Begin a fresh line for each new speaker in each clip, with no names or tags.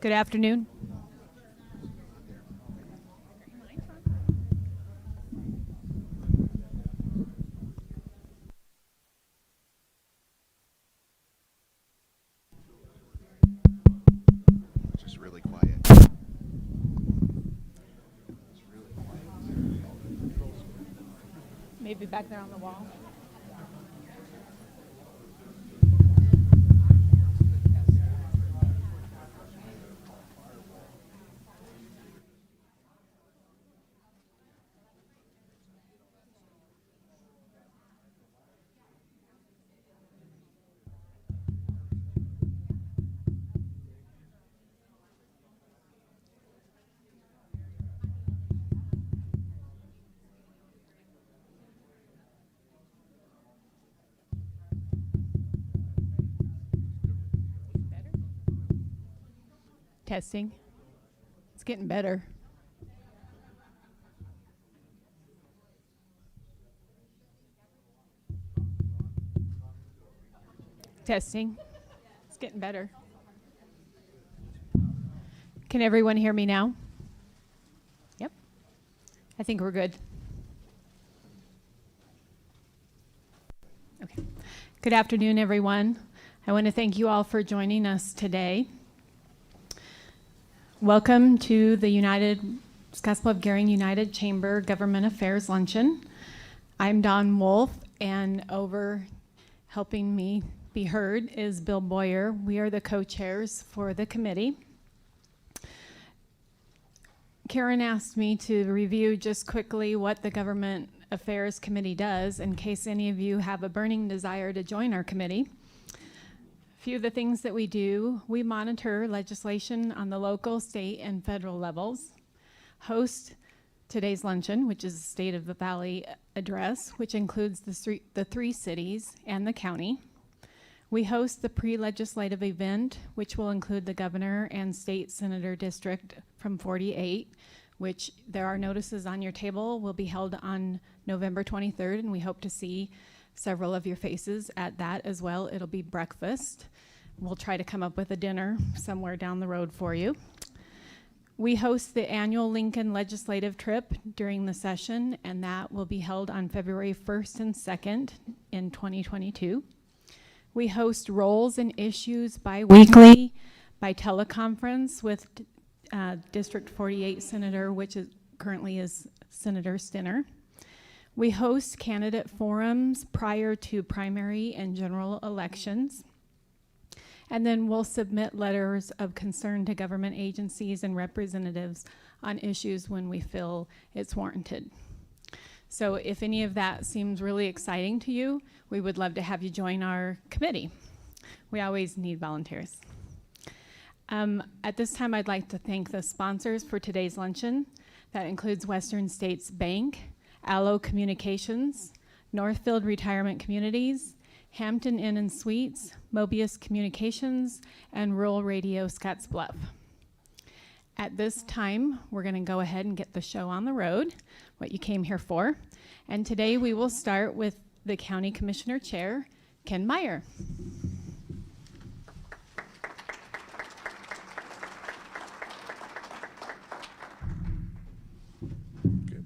Good afternoon.
Just really quiet.
Maybe back there on the wall. Testing. It's getting better. Testing. It's getting better. Can everyone hear me now? Yep. I think we're good. Okay. Good afternoon, everyone. I want to thank you all for joining us today. Welcome to the Scottsbluff-Gering United Chamber Government Affairs Luncheon. I'm Dawn Wolf, and over helping me be heard is Bill Boyer. We are the co-chairs for the committee. Karen asked me to review just quickly what the Government Affairs Committee does in case any of you have a burning desire to join our committee. A few of the things that we do: we monitor legislation on the local, state, and federal levels, host today's luncheon, which is a State of the Valley address, which includes the three cities and the county. We host the pre-legislative event, which will include the governor and state senator district from 48, which there are notices on your table, will be held on November 23rd, and we hope to see several of your faces at that as well. It'll be breakfast. We'll try to come up with a dinner somewhere down the road for you. We host the annual Lincoln legislative trip during the session, and that will be held on February 1st and 2nd in 2022. We host Roles and Issues bi-weekly by teleconference with District 48 Senator, which currently is Senator Stinner. We host candidate forums prior to primary and general elections. And then we'll submit letters of concern to government agencies and representatives on issues when we feel it's warranted. So if any of that seems really exciting to you, we would love to have you join our committee. We always need volunteers. At this time, I'd like to thank the sponsors for today's luncheon. That includes Western States Bank, Allo Communications, Northfield Retirement Communities, Hampton Inn and Suites, Mobius Communications, and Rural Radio Scottsbluff. At this time, we're going to go ahead and get the show on the road, what you came here for. And today we will start with the County Commissioner Chair, Ken Meyer.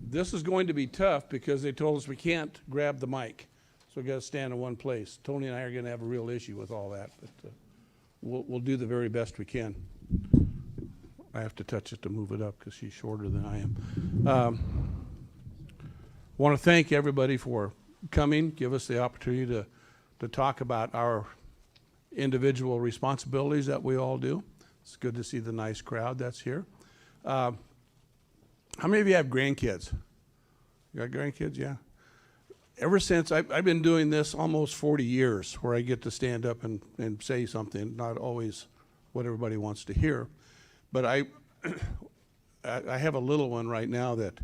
This is going to be tough because they told us we can't grab the mic. So we got to stand in one place. Tony and I are going to have a real issue with all that, but we'll do the very best we can. I have to touch it to move it up because she's shorter than I am. Want to thank everybody for coming, give us the opportunity to talk about our individual responsibilities that we all do. It's good to see the nice crowd that's here. How many of you have grandkids? You got grandkids? Yeah. Ever since I've been doing this almost 40 years, where I get to stand up and say something, not always what everybody wants to hear. But I have a little one right now that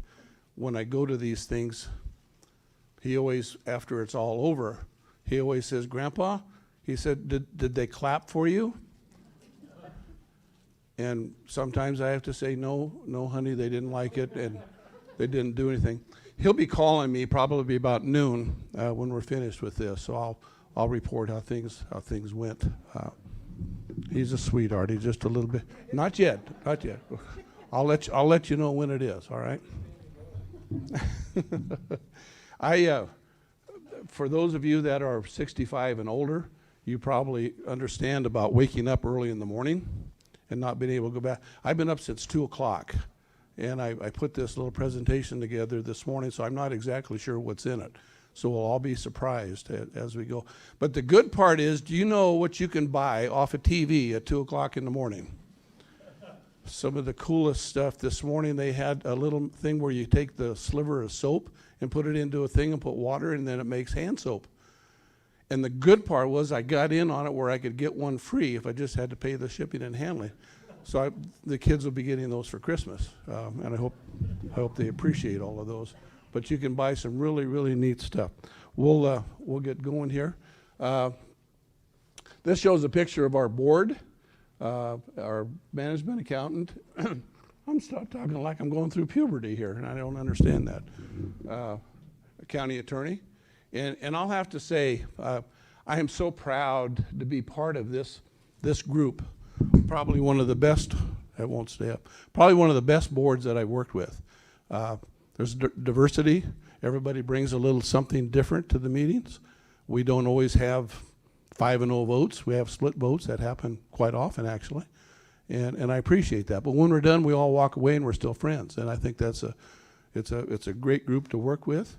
when I go to these things, he always, after it's all over, he always says, "Grandpa," he said, did they clap for you? And sometimes I have to say, no, honey, they didn't like it, and they didn't do anything. He'll be calling me probably about noon when we're finished with this, so I'll report how things went. He's a sweetheart. He's just a little bit. Not yet. Not yet. I'll let you know when it is. All right. For those of you that are 65 and older, you probably understand about waking up early in the morning and not being able to go back. I've been up since 2 o'clock, and I put this little presentation together this morning, so I'm not exactly sure what's in it. So we'll all be surprised as we go. But the good part is, do you know what you can buy off of TV at 2 o'clock in the morning? Some of the coolest stuff. This morning they had a little thing where you take the sliver of soap and put it into a thing and put water, and then it makes hand soap. And the good part was I got in on it where I could get one free if I just had to pay the shipping and handling. So the kids will be getting those for Christmas, and I hope they appreciate all of those. But you can buy some really, really neat stuff. We'll get going here. This shows a picture of our board, our management accountant. I'm talking like I'm going through puberty here, and I don't understand that. County attorney. And I'll have to say, I am so proud to be part of this group. Probably one of the best, I won't stay up, probably one of the best boards that I've worked with. There's diversity. Everybody brings a little something different to the meetings. We don't always have 5-0 votes. We have split votes. That happen quite often, actually. And I appreciate that. But when we're done, we all walk away and we're still friends. And I think it's a great group to work with.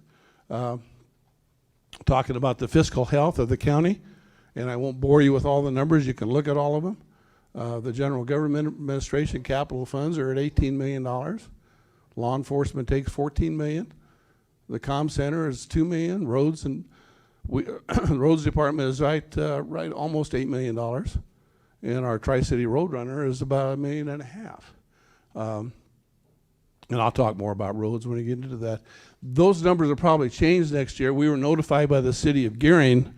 Talking about the fiscal health of the county, and I won't bore you with all the numbers. You can look at all of them. The general government administration capital funds are at $18 million. Law enforcement takes $14 million. The comm center is $2 million. Roads and roads department is right almost $8 million, and our Tri-City Roadrunner is about $1.5 million. And I'll talk more about roads when we get into that. Those numbers will probably change next year. We were notified by the city of Gearing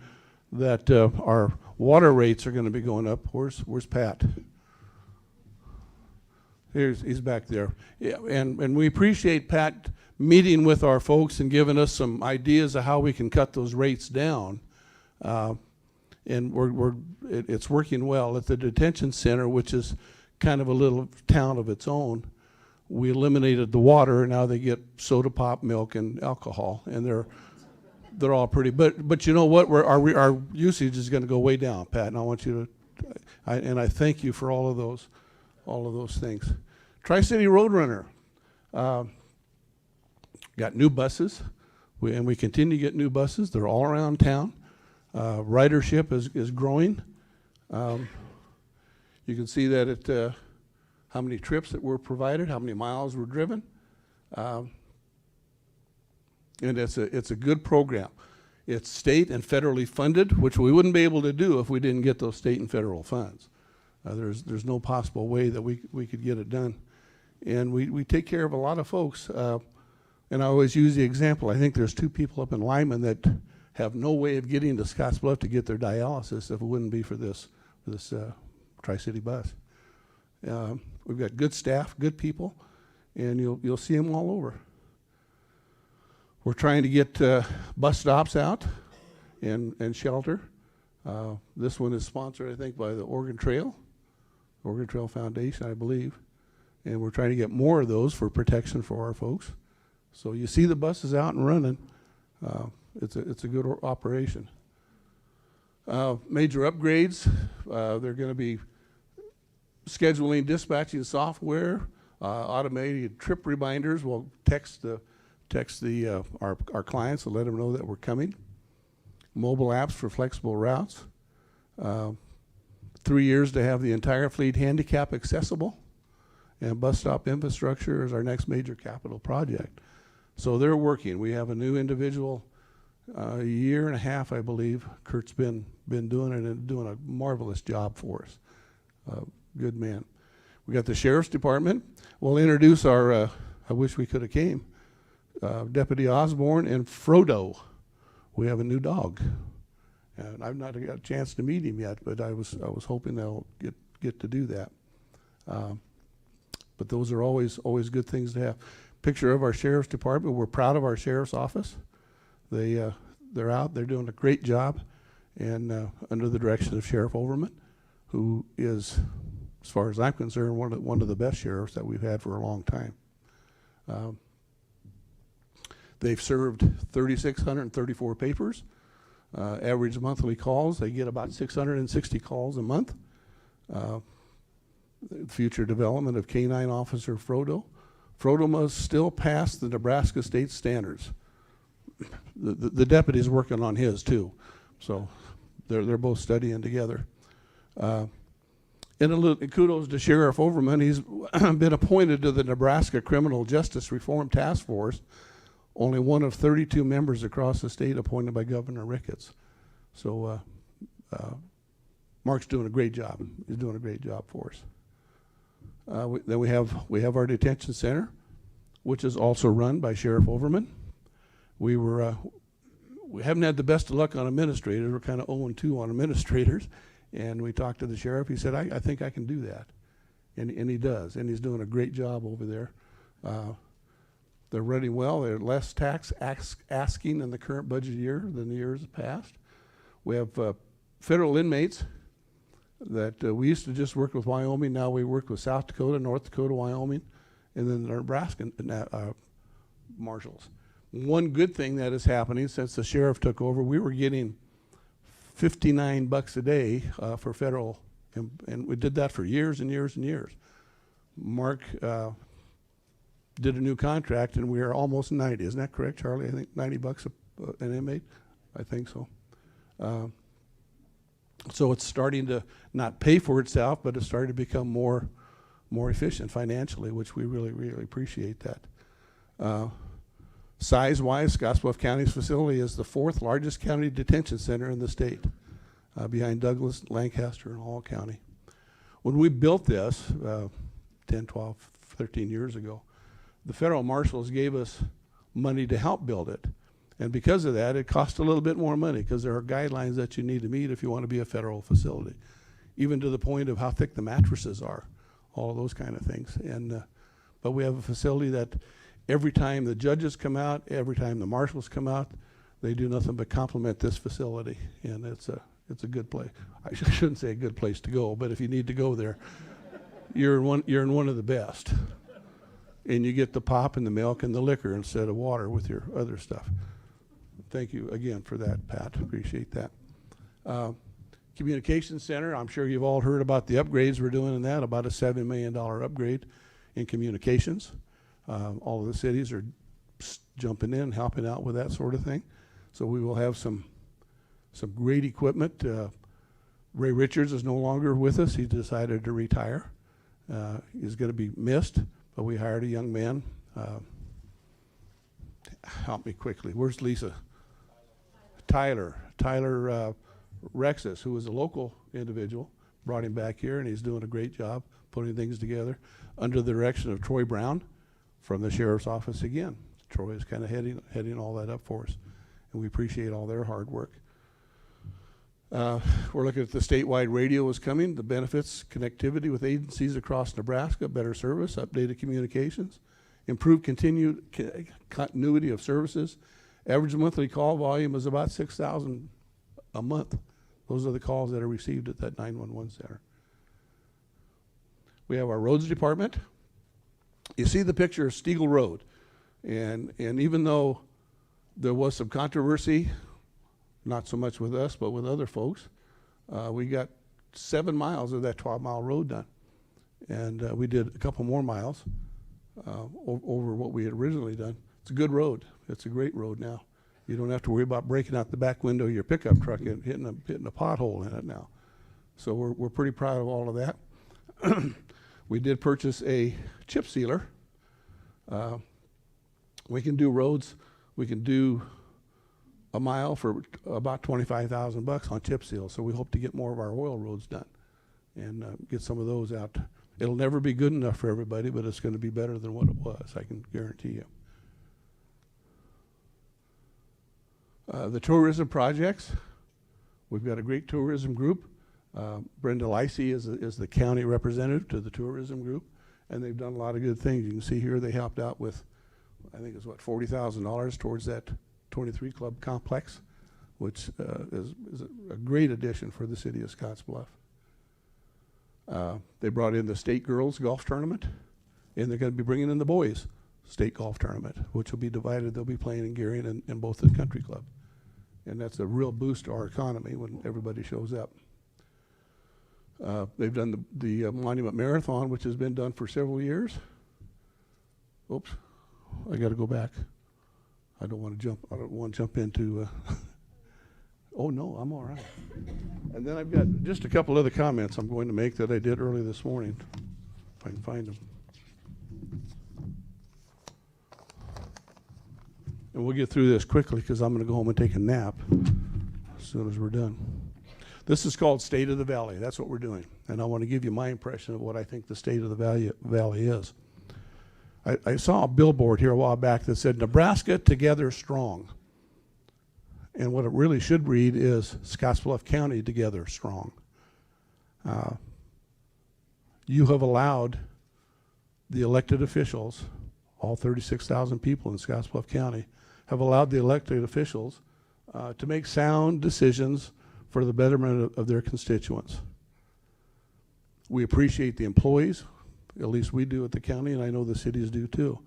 that our water rates are going to be going up. Where's Pat? He's back there. Yeah, and we appreciate Pat meeting with our folks and giving us some ideas of how we can cut those rates down. And it's working well. At the detention center, which is kind of a little town of its own, we eliminated the water, and now they get soda pop, milk, and alcohol, and they're all pretty. But you know what? Our usage is going to go way down, Pat. And I want you to, I thank you for all of those things. Tri-City Roadrunner got new buses, and we continue to get new buses. They're all around town. Ridership is growing. You can see that at how many trips that were provided, how many miles were driven. And it's a good program. It's state and federally funded, which we wouldn't be able to do if we didn't get those state and federal funds. There's no possible way that we could get it done. And we take care of a lot of folks. And I always use the example, I think there's 2 people up in Lyman that have no way of getting to Scottsbluff to get their dialysis if it wouldn't be for this Tri-City bus. We've got good staff, good people, and you'll see them all over. We're trying to get bus stops out and shelter. This one is sponsored, I think, by the Oregon Trail Foundation, I believe. And we're trying to get more of those for protection for our folks. So you see the buses out and running. It's a good operation. Major upgrades. They're going to be scheduling dispatching software, automated trip reminders. We'll text our clients and let them know that we're coming. Mobile apps for flexible routes. 3 years to have the entire fleet handicap accessible. And bus stop infrastructure is our next major capital project. So they're working. We have a new individual, a year and a half, I believe. Kurt's been doing it and doing a marvelous job for us. Good man. We got the Sheriff's Department. We'll introduce our, I wish we could have came, Deputy Osborne and Frodo. We have a new dog. And I've not got a chance to meet him yet, but I was hoping they'll get to do that. But those are always good things to have. Picture of our Sheriff's Department. We're proud of our Sheriff's Office. They're out. They're doing a great job, and under the direction of Sheriff Overman, who is, as far as I'm concerned, one of the best sheriffs that we've had for a long time. They've served 3,634 papers. Average monthly calls, they get about 660 calls a month. Future development of K-9 Officer Frodo. Frodo must still pass the Nebraska state standards. The deputy's working on his too, so they're both studying together. And kudos to Sheriff Overman. He's been appointed to the Nebraska Criminal Justice Reform Task Force, only one of 32 members across the state appointed by Governor Ricketts. So Mark's doing a great job. He's doing a great job for us. Then we have our detention center, which is also run by Sheriff Overman. We haven't had the best of luck on administrators. We're kind of 0-2 on administrators. And we talked to the sheriff. He said, I think I can do that. And he does. And he's doing a great job over there. They're running well. They're less tax asking in the current budget year than the years past. We have federal inmates that we used to just work with Wyoming. Now we work with South Dakota, North Dakota, Wyoming, and then the Nebraska marshals. One good thing that is happening since the sheriff took over, we were getting $59 a day for federal, and we did that for years and years and years. Mark did a new contract, and we are almost 90. Isn't that correct, Charlie? I think $90 an inmate. I think so. So it's starting to not pay for itself, but it's starting to become more efficient financially, which we really, really appreciate that. Size-wise, Scottsbluff County's facility is the 4th largest county detention center in the state, behind Douglas, Lancaster, and Hall County. When we built this 10, 12, 13 years ago, the federal marshals gave us money to help build it. And because of that, it cost a little bit more money because there are guidelines that you need to meet if you want to be a federal facility, even to the point of how thick the mattresses are, all of those kind of things. And but we have a facility that every time the judges come out, every time the marshals come out, they do nothing but compliment this facility. And it's a good place. I shouldn't say a good place to go, but if you need to go there, you're in one of the best. And you get the pop and the milk and the liquor instead of water with your other stuff. Thank you again for that, Pat. Appreciate that. Communications Center, I'm sure you've all heard about the upgrades we're doing in that, about a $7 million upgrade in communications. All of the cities are jumping in, helping out with that sort of thing. So we will have some great equipment. Ray Richards is no longer with us. He decided to retire. He's going to be missed, but we hired a young man. Help me quickly. Where's Lisa? Tyler Rexis, who was a local individual, brought him back here, and he's doing a great job putting things together under the direction of Troy Brown from the sheriff's office again. Troy is kind of heading all that up for us, and we appreciate all their hard work. We're looking at the statewide radio is coming, the benefits, connectivity with agencies across Nebraska, better service, updated communications, improved continued continuity of services. Average monthly call volume is about 6,000 a month. Those are the calls that are received at that 911 center. We have our roads department. You see the picture of Stiegel Road. And even though there was some controversy, not so much with us, but with other folks, we got 7 miles of that 12-mile road done. And we did a couple more miles over what we had originally done. It's a good road. It's a great road now. You don't have to worry about breaking out the back window of your pickup truck and hitting a pothole in it now. So we're pretty proud of all of that. We did purchase a chip sealer. We can do roads. We can do a mile for about $25,000 on chip seal. So we hope to get more of our oil roads done and get some of those out. It'll never be good enough for everybody, but it's going to be better than what it was, I can guarantee you. The tourism projects, we've got a great tourism group. Brenda Licey is the county representative to the tourism group, and they've done a lot of good things. You can see here they helped out with, I think it's what, $40,000 towards that 23 Club complex, which is a great addition for the city of Scottsbluff. They brought in the state girls golf tournament, and they're going to be bringing in the boys state golf tournament, which will be divided. They'll be playing in Gary and in both the country club. And that's a real boost to our economy when everybody shows up. They've done the Monument Marathon, which has been done for several years. Oops, I got to go back. I don't want to jump into. Oh no, I'm all right. And then I've got just a couple other comments I'm going to make that I did early this morning, if I can find them. And we'll get through this quickly because I'm going to go home and take a nap as soon as we're done. This is called State of the Valley. That's what we're doing. And I want to give you my impression of what I think the state of the valley is. I saw a billboard here a while back that said, Nebraska Together Strong. And what it really should read is Scottsbluff County Together Strong. You have allowed the elected officials, all 36,000 people in Scottsbluff County, have allowed the elected officials to make sound decisions for the betterment of their constituents. We appreciate the employees, at least we do at the county, and I know the cities do too.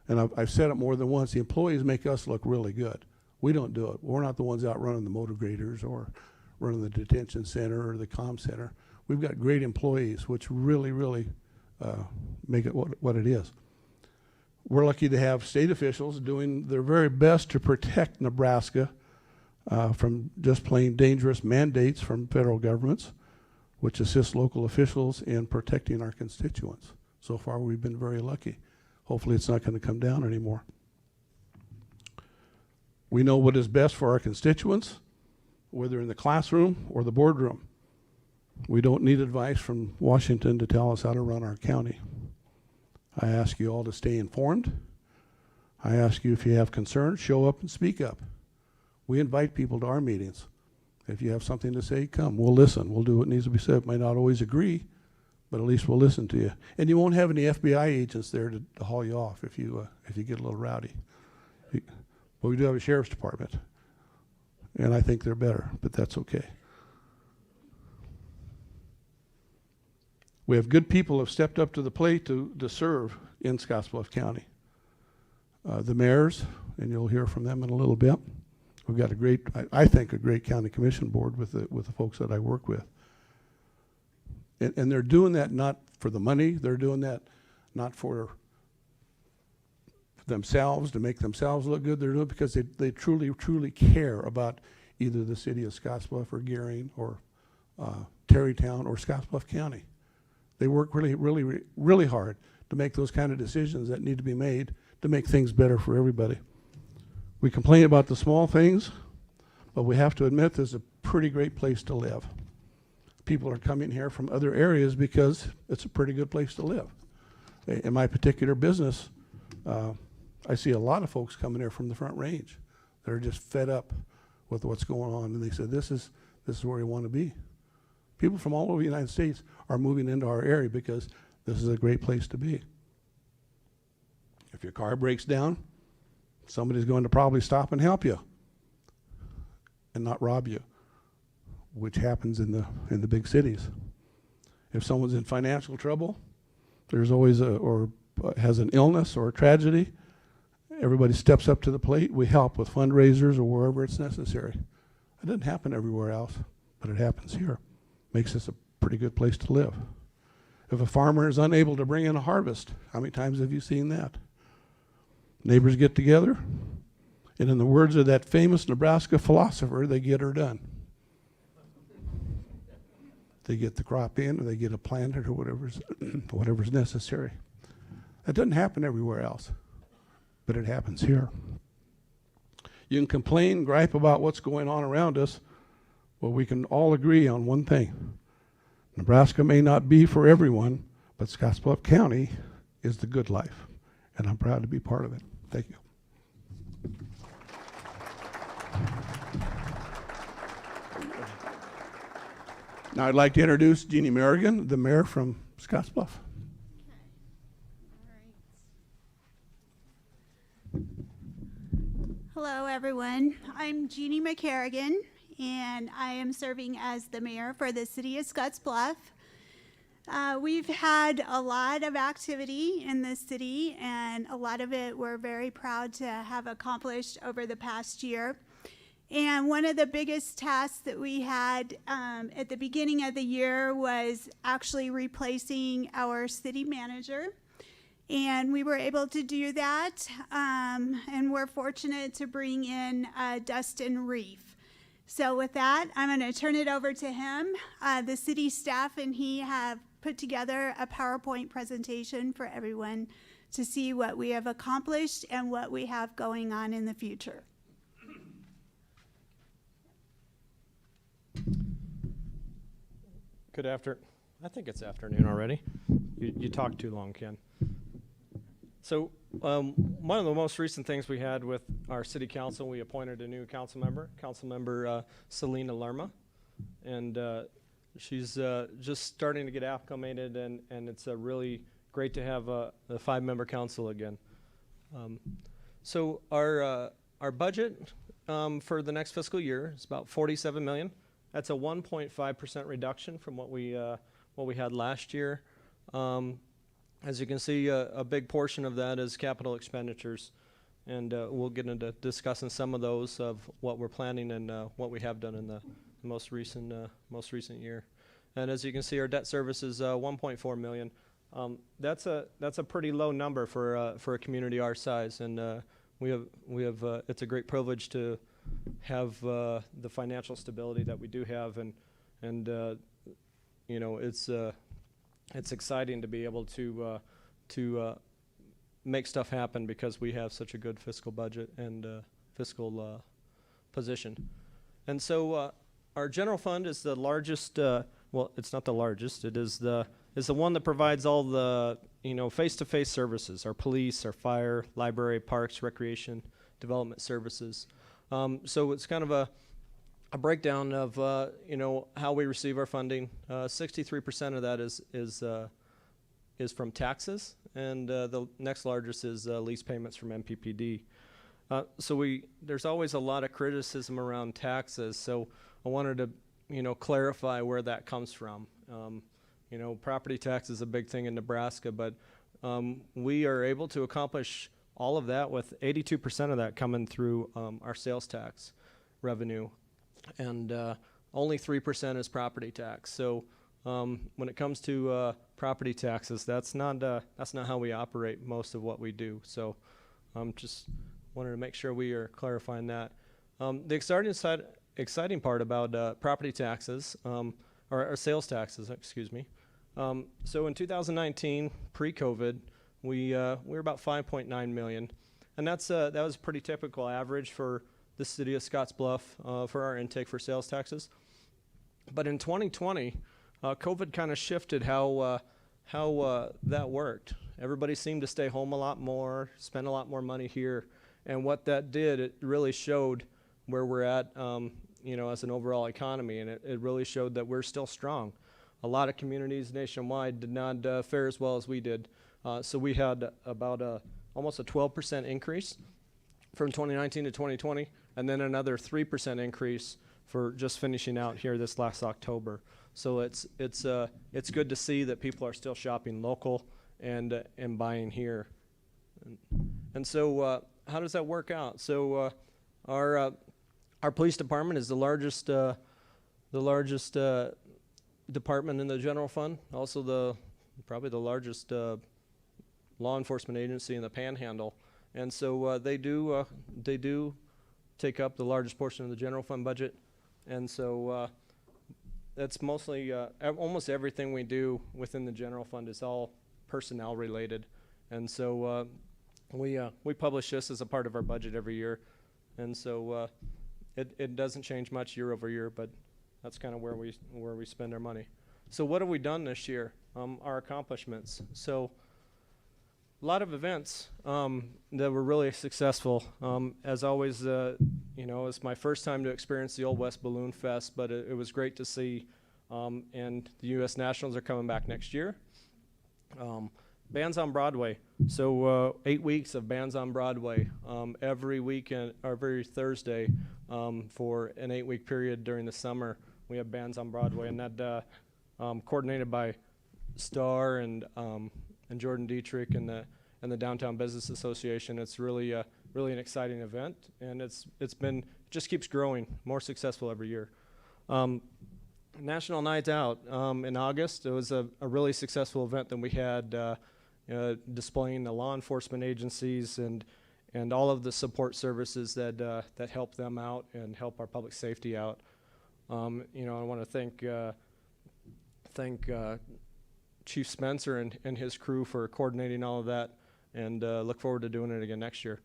And I've said it more than once, the employees make us look really good. We don't do it. We're not the ones out running the motor graders or running the detention center or the comm center. We've got great employees, which really, really make it what it is. We're lucky to have state officials doing their very best to protect Nebraska from just plain dangerous mandates from federal governments, which assist local officials in protecting our constituents. So far, we've been very lucky. Hopefully, it's not going to come down anymore. We know what is best for our constituents, whether in the classroom or the boardroom. We don't need advice from Washington to tell us how to run our county. I ask you all to stay informed. I ask you, if you have concerns, show up and speak up. We invite people to our meetings. If you have something to say, come. We'll listen. We'll do what needs to be said. Might not always agree, but at least we'll listen to you. And you won't have any FBI agents there to haul you off if you get a little rowdy. But we do have a sheriff's department, and I think they're better, but that's okay. We have good people who have stepped up to the plate to serve in Scottsbluff County. The mayors, and you'll hear from them in a little bit. We've got a great, I think, a great county commission board with the folks that I work with. And they're doing that not for the money. They're doing that not for themselves, to make themselves look good. They're doing it because they truly, truly care about either the city of Scottsbluff or Gering or Terrytown or Scottsbluff County. They work really, really, really hard to make those kind of decisions that need to be made to make things better for everybody. We complain about the small things, but we have to admit there's a pretty great place to live. People are coming here from other areas because it's a pretty good place to live. In my particular business, I see a lot of folks coming here from the Front Range that are just fed up with what's going on, and they said, this is where we want to be. People from all over the United States are moving into our area because this is a great place to be. If your car breaks down, somebody's going to probably stop and help you and not rob you, which happens in the big cities. If someone's in financial trouble, there's always or has an illness or a tragedy, everybody steps up to the plate. We help with fundraisers or wherever it's necessary. It doesn't happen everywhere else, but it happens here. Makes this a pretty good place to live. If a farmer is unable to bring in a harvest, how many times have you seen that? Neighbors get together, and in the words of that famous Nebraska philosopher, they get her done. They get the crop in, or they get it planted, or whatever's necessary. That doesn't happen everywhere else, but it happens here. You can complain, gripe about what's going on around us, but we can all agree on one thing. Nebraska may not be for everyone, but Scottsbluff County is the good life, and I'm proud to be part of it. Thank you. Now I'd like to introduce Jeannie Merrigan, the mayor from Scottsbluff.
Hello, everyone. I'm Jeannie McCarrigan, and I am serving as the mayor for the city of Scottsbluff. We've had a lot of activity in this city, and a lot of it we're very proud to have accomplished over the past year. And one of the biggest tasks that we had at the beginning of the year was actually replacing our city manager. And we were able to do that, and we're fortunate to bring in Dustin Reef. So with that, I'm going to turn it over to him. The city staff and he have put together a PowerPoint presentation for everyone to see what we have accomplished and what we have going on in the future.
I think it's afternoon already. You talked too long, Ken. So one of the most recent things we had with our city council, we appointed a new council member Selena Lerma, and she's just starting to get acclimated, and it's really great to have a 5-member council again. So our budget for the next fiscal year is about $47 million. That's a 1.5% reduction from what we had last year. As you can see, a big portion of that is capital expenditures, and we'll get into discussing some of those of what we're planning and what we have done in the most recent year. And as you can see, our debt service is $1.4 million. That's a pretty low number for a community our size, and we have it's a great privilege to have the financial stability that we do have, and you know, it's exciting to be able to make stuff happen because we have such a good fiscal budget and fiscal position. And so our general fund is the largest. Well, it's not the largest. It is the one that provides all the face-to-face services: our police, our fire, library, parks, recreation, development services. So it's kind of a breakdown of how we receive our funding. 63% of that is from taxes, and the next largest is lease payments from MPPD. So there's always a lot of criticism around taxes. So I wanted to clarify where that comes from. Property tax is a big thing in Nebraska, but we are able to accomplish all of that with 82% of that coming through our sales tax revenue, and only 3% is property tax. So when it comes to property taxes, that's not how we operate most of what we do. So just wanted to make sure we are clarifying that. The exciting part about property taxes, or sales taxes, excuse me. So in 2019, pre-COVID, we were about 5.9 million, and that was a pretty typical average for the city of Scottsbluff for our intake for sales taxes. But in 2020, COVID kind of shifted how that worked. Everybody seemed to stay home a lot more, spend a lot more money here, and what that did, it really showed where we're at, as an overall economy, and it really showed that we're still strong. A lot of communities nationwide did not fare as well as we did. So we had about almost a 12% increase from 2019 to 2020, and then another 3% increase for just finishing out here this last October. So it's good to see that people are still shopping local and buying here. And so how does that work out? So our police department is the largest department in the general fund. Also probably the largest law enforcement agency in the Panhandle, and so they do take up the largest portion of the general fund budget, and so that's mostly almost everything we do within the general fund is all personnel related, and so we publish this as a part of our budget every year, and so it doesn't change much year over year, but that's kind of where we spend our money. So what have we done this year? Our accomplishments. So a lot of events that were really successful. As always, it's my first time to experience the Old West Balloon Fest, but it was great to see. And the U.S. Nationals are coming back next year. Bands on Broadway. So 8 weeks of Bands on Broadway every weekend, or every Thursday, for an 8-week period during the summer. We have Bands on Broadway, and that coordinated by Star and Jordan Dietrich and the Downtown Business Association. It's really really an exciting event, and it just keeps growing, more successful every year. National Night Out in August. It was a really successful event that we had, displaying the law enforcement agencies and all of the support services that help them out and help our public safety out. I want to thank Chief Spencer and his crew for coordinating all of that, and look forward to doing it again next year.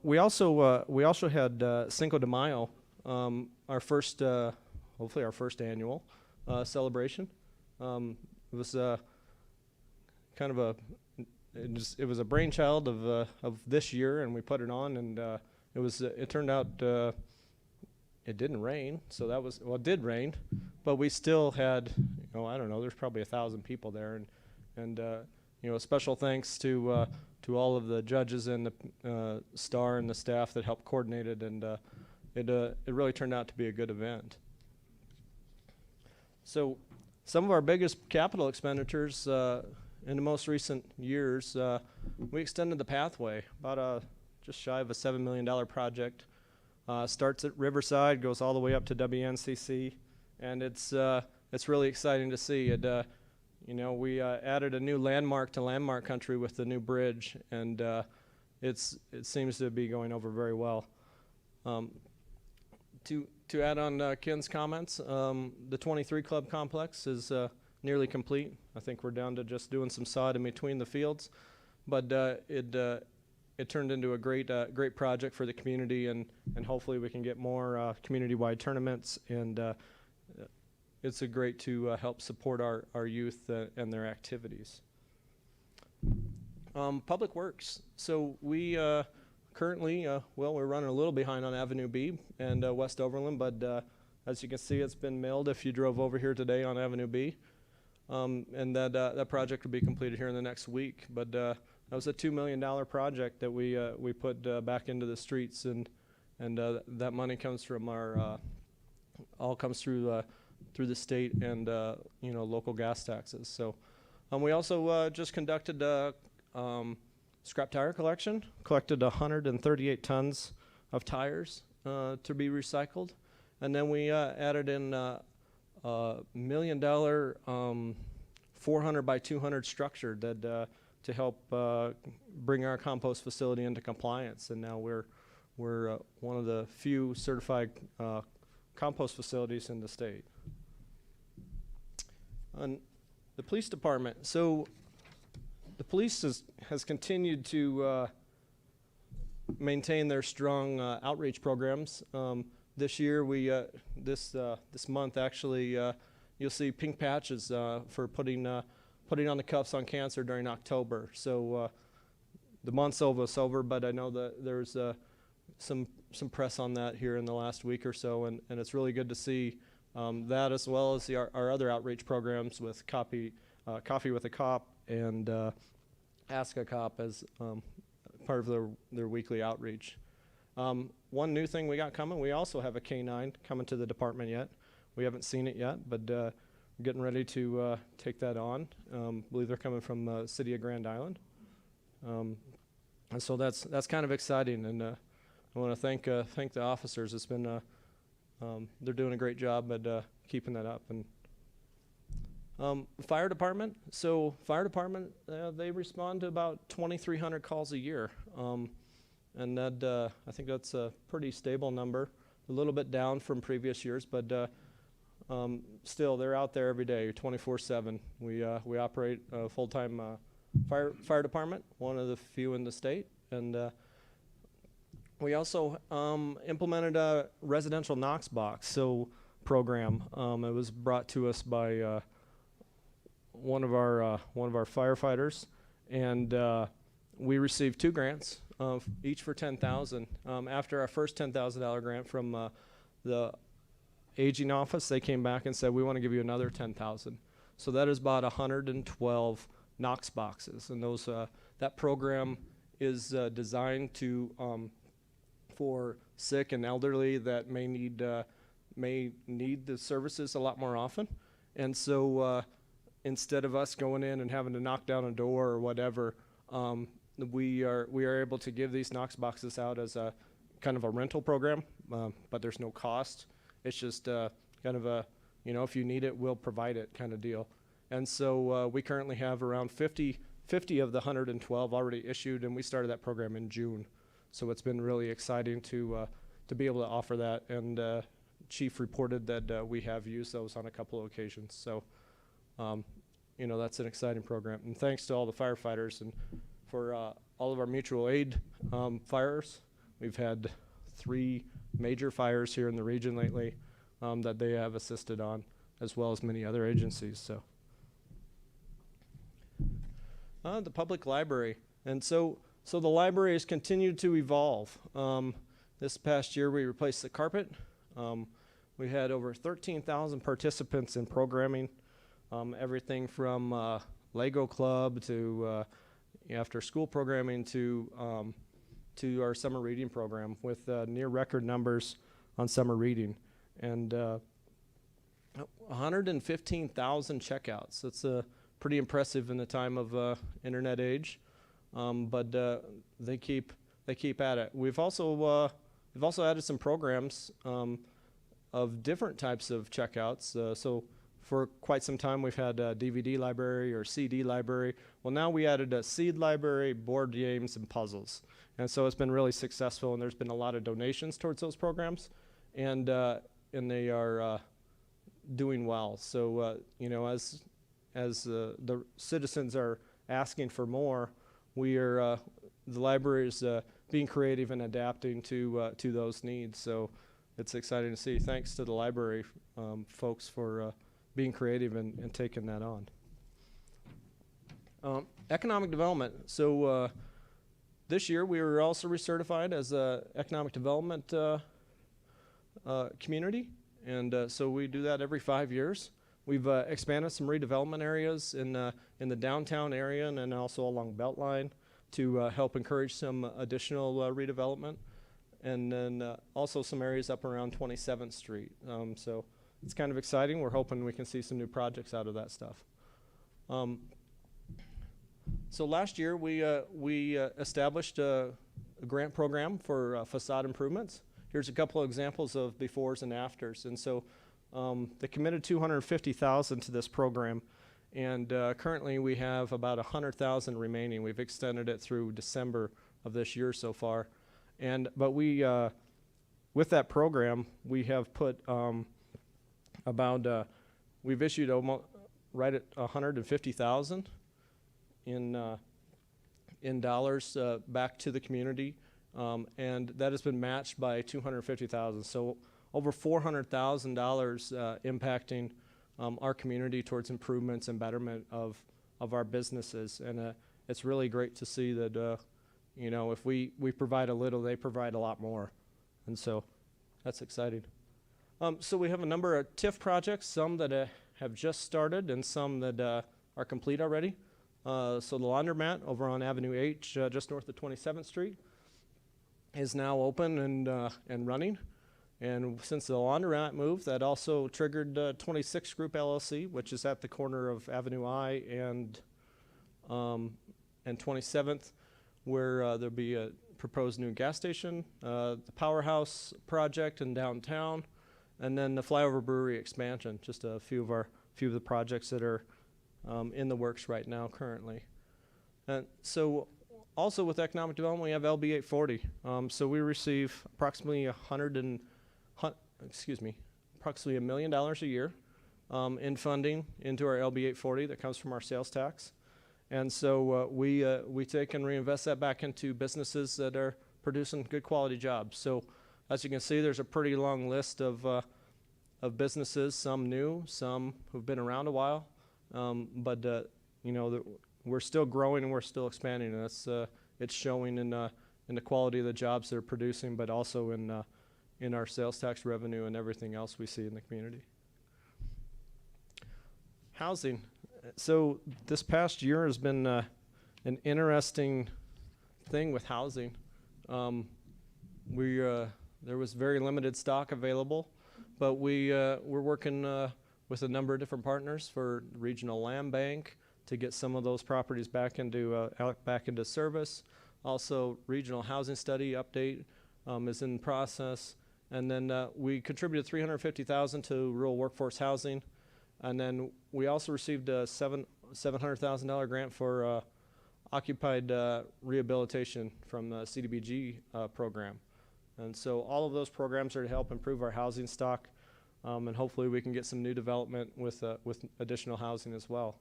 We also had Cinco de Mayo, hopefully our first annual celebration. It was it was a brainchild of this year, and we put it on, and it turned out it didn't rain, so it did rain, but we still had, I don't know, there's probably 1,000 people there, and special thanks to all of the judges and the Star and the staff that helped coordinate it, and it really turned out to be a good event. So some of our biggest capital expenditures in the most recent years, we extended the pathway, about just shy of a $7 million project. Starts at Riverside, goes all the way up to WNCC, and it's really exciting to see. We added a new landmark to landmark country with the new bridge, and it seems to be going over very well. To add on Ken's comments, the 23 Club complex is nearly complete. I think we're down to just doing some sod in between the fields, but it turned into a great project for the community, and hopefully we can get more community-wide tournaments, and it's a great to help support our youth and their activities. Public Works. So we currently, we're running a little behind on Avenue B and West Overland, but as you can see, it's been milled if you drove over here today on Avenue B. And that project will be completed here in the next week. But that was a $2 million project that we put back into the streets, and that money comes from all comes through the state and local gas taxes. So we also just conducted scrap tire collected 138 tons of tires to be recycled, and then we added in $1 million 400 by 200 structure that to help bring our compost facility into compliance, and now we're one of the few certified compost facilities in the state. And the police department. So the police has continued to maintain their strong outreach programs. This year, this month actually, you'll see pink patches for putting on the cuffs on cancer during October. So the month's almost over, but I know that there's some press on that here in the last week or so, and it's really good to see that, as well as our other outreach programs with Coffee with a Cop and Ask a Cop as part of their weekly outreach. One new thing we got coming, we also have a K-9 coming to the department yet. We haven't seen it yet, but we're getting ready to take that on. I believe they're coming from the city of Grand Island. And so that's kind of exciting, and I want to thank the officers. It's been they're doing a great job at keeping that up. And fire department. So fire department, they respond to about 2,300 calls a year, and that I think that's a pretty stable number. A little bit down from previous years, but still they're out there every day, 24/7. We operate a full-time fire department, one of the few in the state, and we also implemented a residential Knox box program. It was brought to us by one of our firefighters, and we received 2 grants, each for $10,000. After our first $10,000 grant from the aging office, they came back and said, we want to give you another $10,000. So that is about 112 Knox boxes, and those that program is designed for sick and elderly that may need the services a lot more often, and so instead of us going in and having to knock down a door or whatever, we are able to give these Knox boxes out as a kind of a rental program, but there's no cost. It's just kind of a, if you need it, we'll provide it kind of deal. And so we currently have around 50 of the 112 already issued, and we started that program in June. So it's been really exciting to be able to offer that. And Chief reported that we have used those on a couple of occasions. So, that's an exciting program. And thanks to all the firefighters and for all of our mutual aid fires. We've had 3 major fires here in the region lately that they have assisted on, as well as many other agencies. So, the public library, and so the library has continued to evolve. This past year, we replaced the carpet. We had over 13,000 participants in programming, everything from Lego Club to after school programming to our summer reading program with near record numbers on summer reading, and 115,000 checkouts. That's pretty impressive in the time of internet age, but they keep at it. We've also added some programs of different types of checkouts. So for quite some time we've had a DVD library or CD library. Well, now we added a seed library, board games, and puzzles. And so it's been really successful, and there's been a lot of donations towards those programs, and they are doing well. So as the citizens are asking for more, the library is being creative and adapting to those needs. So it's exciting to see. Thanks to the library folks for being creative and taking that on. Economic development. So this year we were also recertified as a economic development community, and so we do that every 5 years. We've expanded some redevelopment areas in the downtown area and then also along Beltline to help encourage some additional redevelopment, and then also some areas up around 27th Street. So it's kind of exciting. We're hoping we can see some new projects out of that stuff. So last year we established a grant program for facade improvements. Here's a couple of examples of befores and afters. And so they committed $250,000 to this program, and currently we have about $100,000 remaining. We've extended it through December of this year so far, but we with that program we have put we've issued almost right at $150,000 in dollars back to the community, and that has been matched by $250,000. So over $400,000 impacting our community towards improvements and betterment of our businesses, and it's really great to see that if we provide a little, they provide a lot more, and so that's exciting. So we have a number of TIF projects, some that have just started and some that are complete already. So the laundromat over on Avenue H, just north of 27th Street, is now open and running. And since the laundromat moved, that also triggered 26 Group LLC, which is at the corner of Avenue I and 27th, where there'll be a proposed new gas station, the Powerhouse project in downtown, and then the Flyover Brewery expansion. Just a few of the projects that are in the works right now currently. And so also with economic development, we have LB 840. So we receive approximately $1 million a year in funding into our LB 840 that comes from our sales tax. And so we take and reinvest that back into businesses that are producing good quality jobs. So as you can see, there's a pretty long list of businesses, some new, some who've been around a while, but we're still growing and we're still expanding, and it's showing in the quality of the jobs they're producing, but also in our sales tax revenue and everything else we see in the community. Housing. So this past year has been an interesting thing with housing. There was very limited stock available, but we're working with a number of different partners for regional land bank to get some of those properties back into service. Also, regional housing study update is in process. And then we contributed $350,000 to rural workforce housing. And then we also received a $700,000 grant for occupied rehabilitation from the CDBG program. And so all of those programs are to help improve our housing stock, and hopefully we can get some new development with additional housing as well.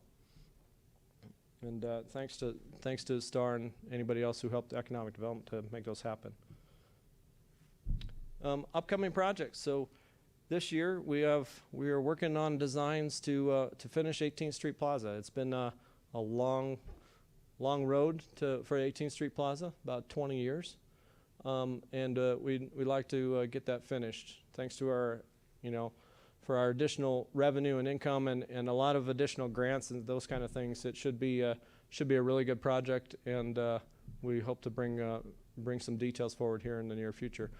And thanks to STAR and anybody else who helped economic development to make those happen. Upcoming projects. So this year we are working on designs to finish 18th Street Plaza. It's been a long road for 18th Street Plaza, about 20 years. And we'd like to get that finished. Thanks to our, for our additional revenue and income and a lot of additional grants and those kind of things, it should be a really good project. And we hope to bring some details forward here in the near future.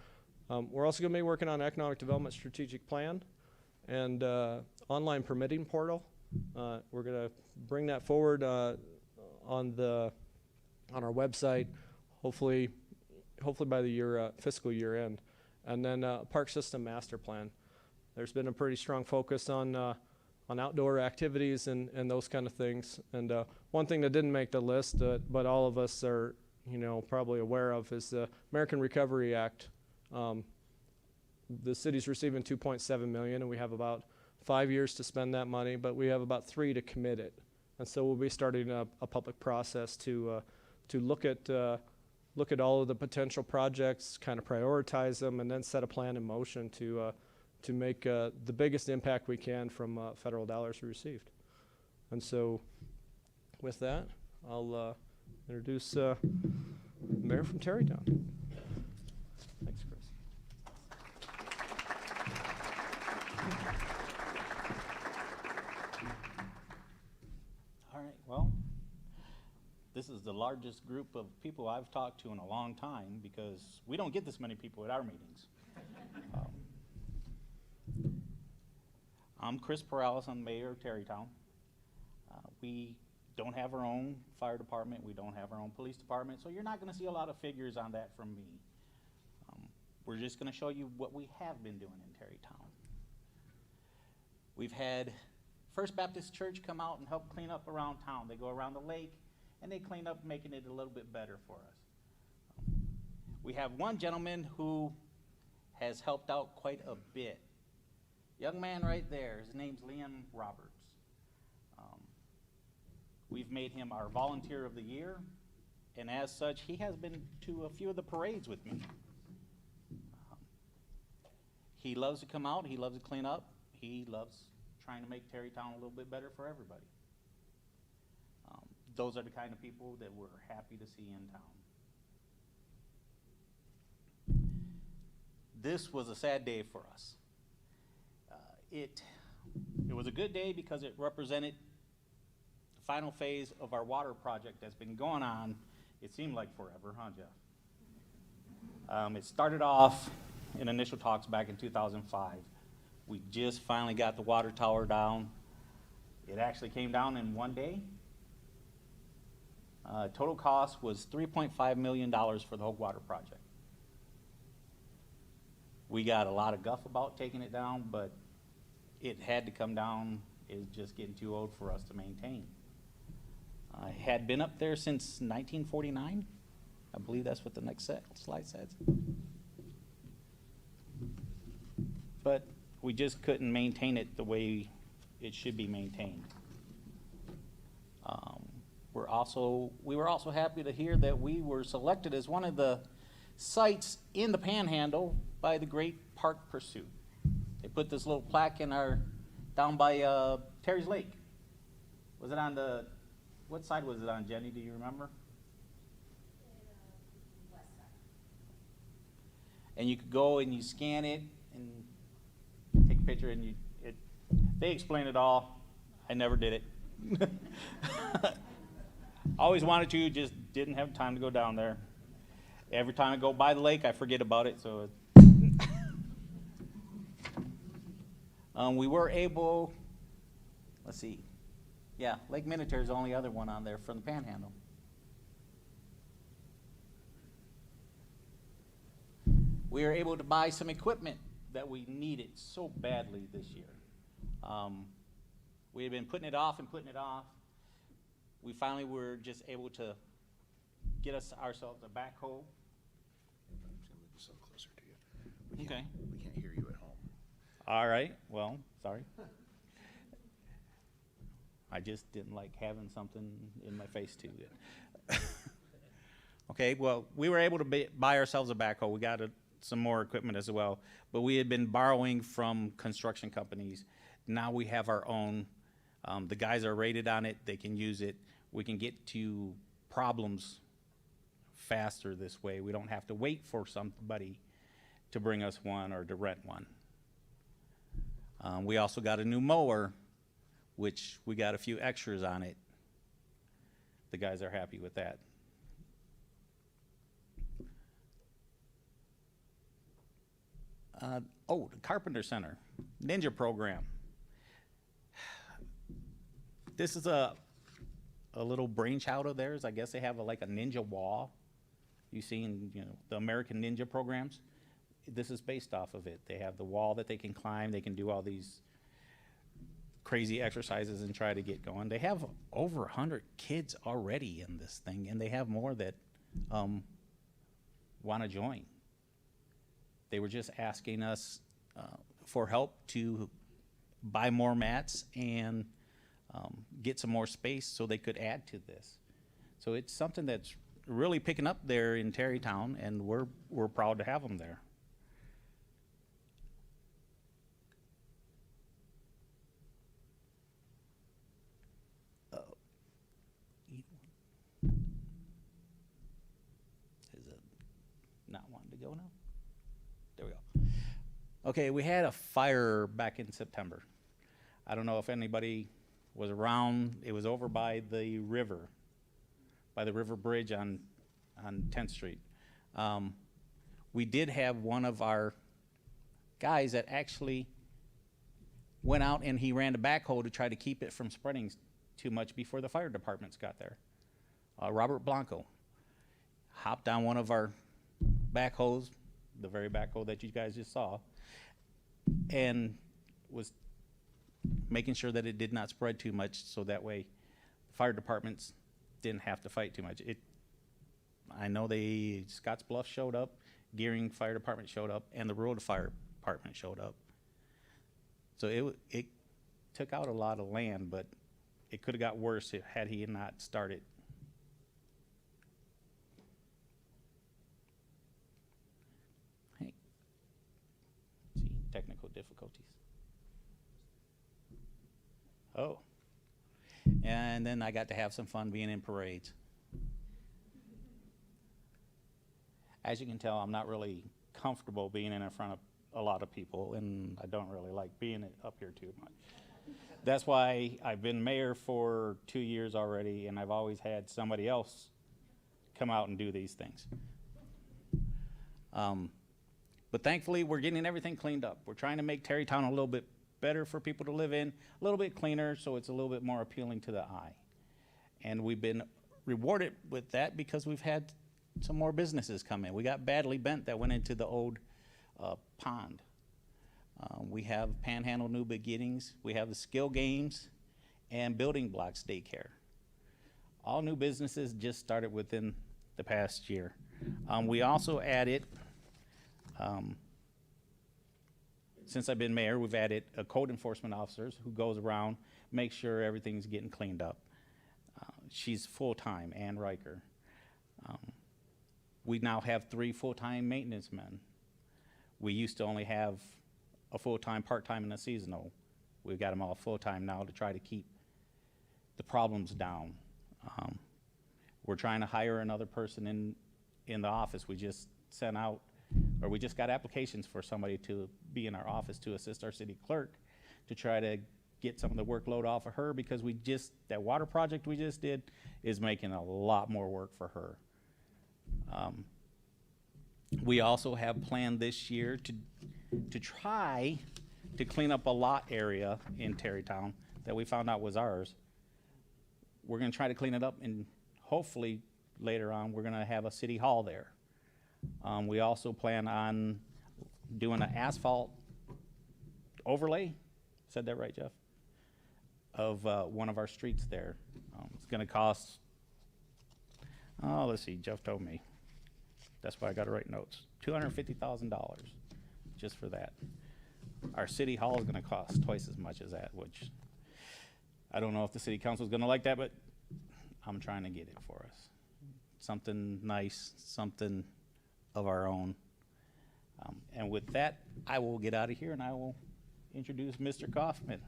We're also going to be working on economic development strategic plan and online permitting portal. We're going to bring that forward on our website, hopefully by the fiscal year end. And then park system master plan. There's been a pretty strong focus on outdoor activities and those kind of things. And one thing that didn't make the list, but all of us are probably aware of, is the American Recovery Act. The city's receiving $2.7 million, and we have about 5 years to spend that money, but we have about 3 to commit it. And so we'll be starting a public process to look at all of the potential projects, kind of prioritize them, and then set a plan in motion to make the biggest impact we can from federal dollars we received. And so with that, I'll introduce Meyer from Terrytown. Thanks, Chris.
All right, well, this is the largest group of people I've talked to in a long time because we don't get this many people at our meetings. I'm Chris Peralta, I'm Mayor of Terrytown. We don't have our own fire department, we don't have our own police department, so you're not going to see a lot of figures on that from me. We're just going to show you what we have been doing in Terrytown. We've had First Baptist Church come out and help clean up around town. They go around the lake and they clean up, making it a little bit better for us. We have one gentleman who has helped out quite a bit. Young man right there, his name's Liam Roberts. We've made him our Volunteer of the Year, and as such, he has been to a few of the parades with me. He loves to come out, he loves to clean up, he loves trying to make Terrytown a little bit better for everybody. Those are the kind of people that we're happy to see in town. This was a sad day for us. It was a good day because it represented the final phase of our water project that's been going on, it seemed like forever, huh, Jeff? It started off in initial talks back in 2005. We just finally got the water tower down. It actually came down in one day. Total cost was $3.5 million for the whole water project. We got a lot of guff about taking it down, but it had to come down. It was just getting too old for us to maintain. It had been up there since 1949. I believe that's what the next slide says. But we just couldn't maintain it the way it should be maintained. We were also happy to hear that we were selected as one of the sites in the Panhandle by the Great Park Pursuit. They put this little plaque in down by Terry's Lake. Was it on what side was it on, Jenny? Do you remember?
West side.
And you could go and you scan it and take a picture, and they explain it all. I never did it. Always wanted to, just didn't have time to go down there. Every time I go by the lake, I forget about it. So we were able let's see. Yeah, Lake Minotaur is the only other one on there from the Panhandle. We were able to buy some equipment that we needed so badly this year. We had been putting it off and putting it off. We finally were just able to get ourselves a backhoe.
I'm just gonna move this a little closer to you. We
Okay.
can't hear you at home.
All right, well, sorry. I just didn't like having something in my face too good. Okay, well, we were able to buy ourselves a backhoe. We got some more equipment as well, but we had been borrowing from construction companies. Now we have our own. The guys are rated on it. They can use it. We can get to problems faster this way. We don't have to wait for somebody to bring us one or to rent one. We also got a new mower, which we got a few extras on it. The guys are happy with that. The Carpenter Center, Ninja program. This is a little brainchild of theirs. I guess they have like a ninja wall. You've seen, the American Ninja programs. This is based off of it. They have the wall that they can climb. They can do all these crazy exercises and try to get going. They have over 100 kids already in this thing, and they have more that want to join. They were just asking us for help to buy more mats and get some more space so they could add to this. So it's something that's really picking up there in Terrytown, and we're proud to have them there. Is it not wanting to go now? There we go. Okay, we had a fire back in September. I don't know if anybody was around. It was over by the river bridge on 10th Street. We did have one of our guys that actually went out and he ran a backhoe to try to keep it from spreading too much before the fire departments got there. Robert Blanco hopped on one of our backhoes, the very backhoe that you guys just saw, and was making sure that it did not spread too much, so that way fire departments didn't have to fight too much. I know Scotts Bluff showed up, Gearing Fire Department showed up, and the Rural Fire Department showed up. So it took out a lot of land, but it could have got worse had he not started. Hey, see, technical difficulties. Oh, and then I got to have some fun being in parades. As you can tell, I'm not really comfortable being in front of a lot of people, and I don't really like being up here too much. That's why I've been mayor for 2 years already, and I've always had somebody else come out and do these things. But thankfully, we're getting everything cleaned up. We're trying to make Terrytown a little bit better for people to live in, a little bit cleaner, so it's a little bit more appealing to the eye. And we've been rewarded with that because we've had some more businesses come in. We got Badly Bent that went into the old pond. We have Panhandle New Beginnings. We have the Skill Games and Building Blocks Daycare. All new businesses just started within the past year. We also added, since I've been mayor, we've added a code enforcement officer who goes around, makes sure everything's getting cleaned up. She's full-time, Ann Riker. We now have 3 full-time maintenance men. We used to only have a full-time, part-time, and a seasonal. We've got them all full-time now to try to keep the problems down. We're trying to hire another person in the office. We just sent out, or we just got applications for somebody to be in our office to assist our city clerk to try to get some of the workload off of her, because that water project we just did is making a lot more work for her. We also have planned this year to try to clean up a lot area in Terrytown that we found out was ours. We're gonna try to clean it up, and hopefully later on, we're gonna have a city hall there. We also plan on doing an asphalt overlay, said that right, Jeff? Of one of our streets there. It's gonna cost, oh, let's see, Jeff told me. That's why I gotta write notes. $250,000 just for that. Our city hall is gonna cost twice as much as that, which I don't know if the city council is gonna like that, but I'm trying to get it for us. Something nice, something of our own. And with that, I will get out of here and I will introduce Mr. Kaufman.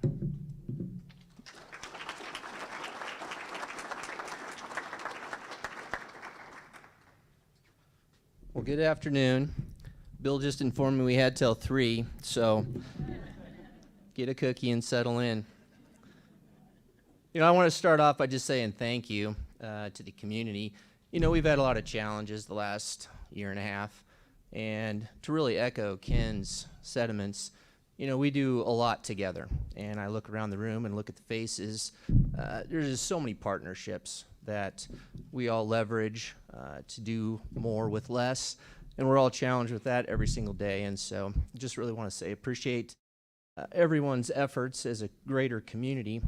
Well, good afternoon. Bill just informed me we had till 3, so get a cookie and settle in. You know, I want to start off by just saying thank you to the community. You know, we've had a lot of challenges the last year and a half, and to really echo Ken's sentiments, you know, we do a lot together. And I look around the room and look at the faces. There's just so many partnerships that we all leverage to do more with less, and we're all challenged with that every single day. And so just really want to say appreciate everyone's efforts as a greater community,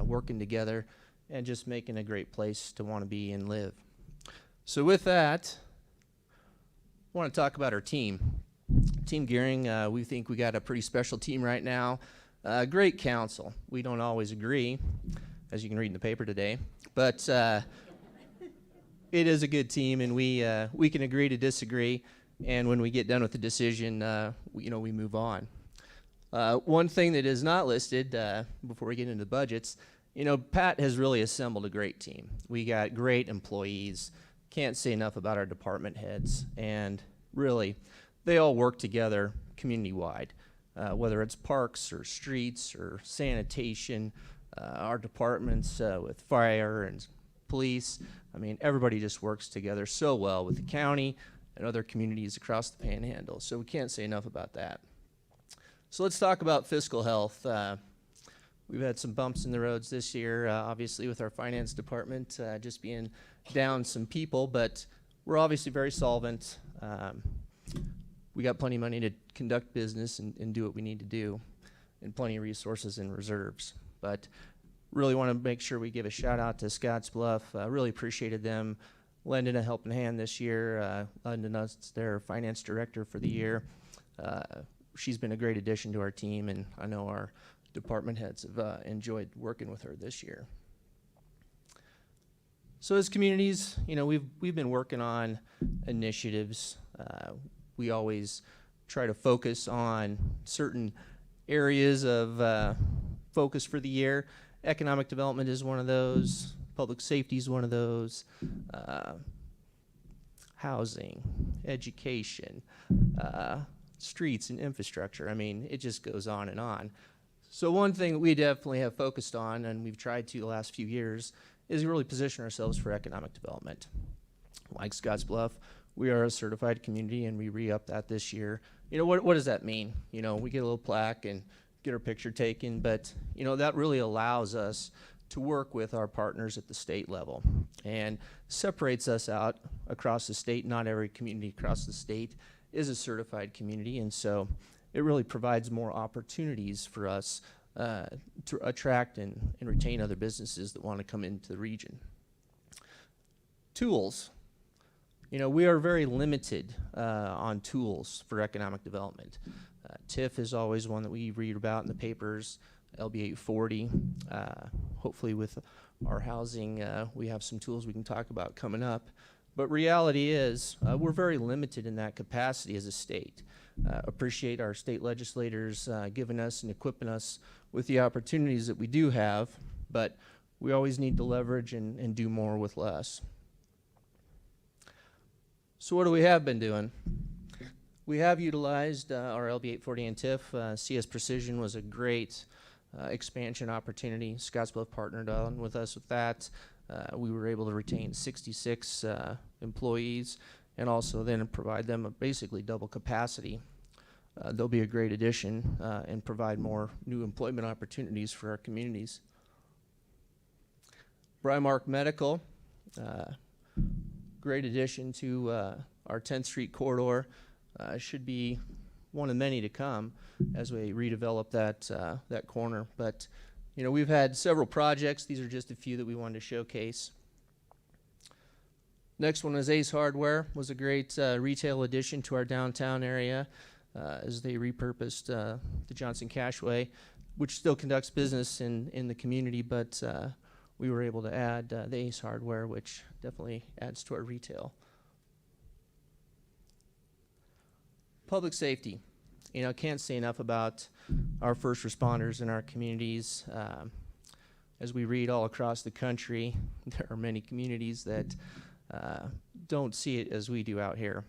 working together and just making a great place to want to be and live. So with that, I want to talk about our team. Team Gearing, we think we got a pretty special team right now. Great council. We don't always agree, as you can read in the paper today, but it is a good team, and we can agree to disagree, and when we get done with the decision, we move on. One thing that is not listed before we get into the budgets, you know, Pat has really assembled a great team. We got great employees. Can't say enough about our department heads, and really, they all work together community-wide, whether it's parks or streets or sanitation, our departments with fire and police. I mean, everybody just works together so well with the county and other communities across the Panhandle, so we can't say enough about that. So let's talk about fiscal health. We've had some bumps in the roads this year, obviously with our finance department just being down some people, but we're obviously very solvent. We got plenty of money to conduct business and do what we need to do, and plenty of resources and reserves. But really want to make sure we give a shout out to Scottsbluff. Really appreciated them lending a helping hand this year, lending us their finance director for the year. She's been a great addition to our team, and I know our department heads have enjoyed working with her this year. So as communities, you know, we've been working on initiatives. We always try to focus on certain areas of focus for the year. Economic development is one of those. Public safety is one of those. Housing, education, streets and infrastructure. I mean, it just goes on and on. So one thing that we definitely have focused on, and we've tried to the last few years, is really position ourselves for economic development. Like Scottsbluff, we are a certified community, and we re-up that this year. You know, what does that mean? You know, we get a little plaque and get our picture taken, but, you know, that really allows us to work with our partners at the state level and separates us out across the state. Not every community across the state is a certified community, and so it really provides more opportunities for us to attract and retain other businesses that want to come into the region. Tools. You know, we are very limited on tools for economic development. TIF is always one that we read about in the papers, LB 840. Hopefully with our housing, we have some tools we can talk about coming up. But reality is, we're very limited in that capacity as a state. Appreciate our state legislators giving us and equipping us with the opportunities that we do have, but we always need to leverage and do more with less. So what do we have been doing? We have utilized our LB 840 and TIF. CS Precision was a great expansion opportunity. Scottsbluff partnered on with us with that. We were able to retain 66 employees and also then provide them a basically double capacity. They'll be a great addition and provide more new employment opportunities for our communities. Brymark Medical, great addition to our 10th Street corridor. Should be one of many to come as we redevelop that corner. But you know, we've had several projects. These are just a few that we wanted to showcase. Next one was Ace Hardware. Was a great retail addition to our downtown area as they repurposed the Johnson Cashway, which still conducts business in the community, but we were able to add the Ace Hardware, which definitely adds to our retail. Public safety. You know, can't say enough about our first responders in our communities. As we read all across the country, there are many communities that don't see it as we do out here.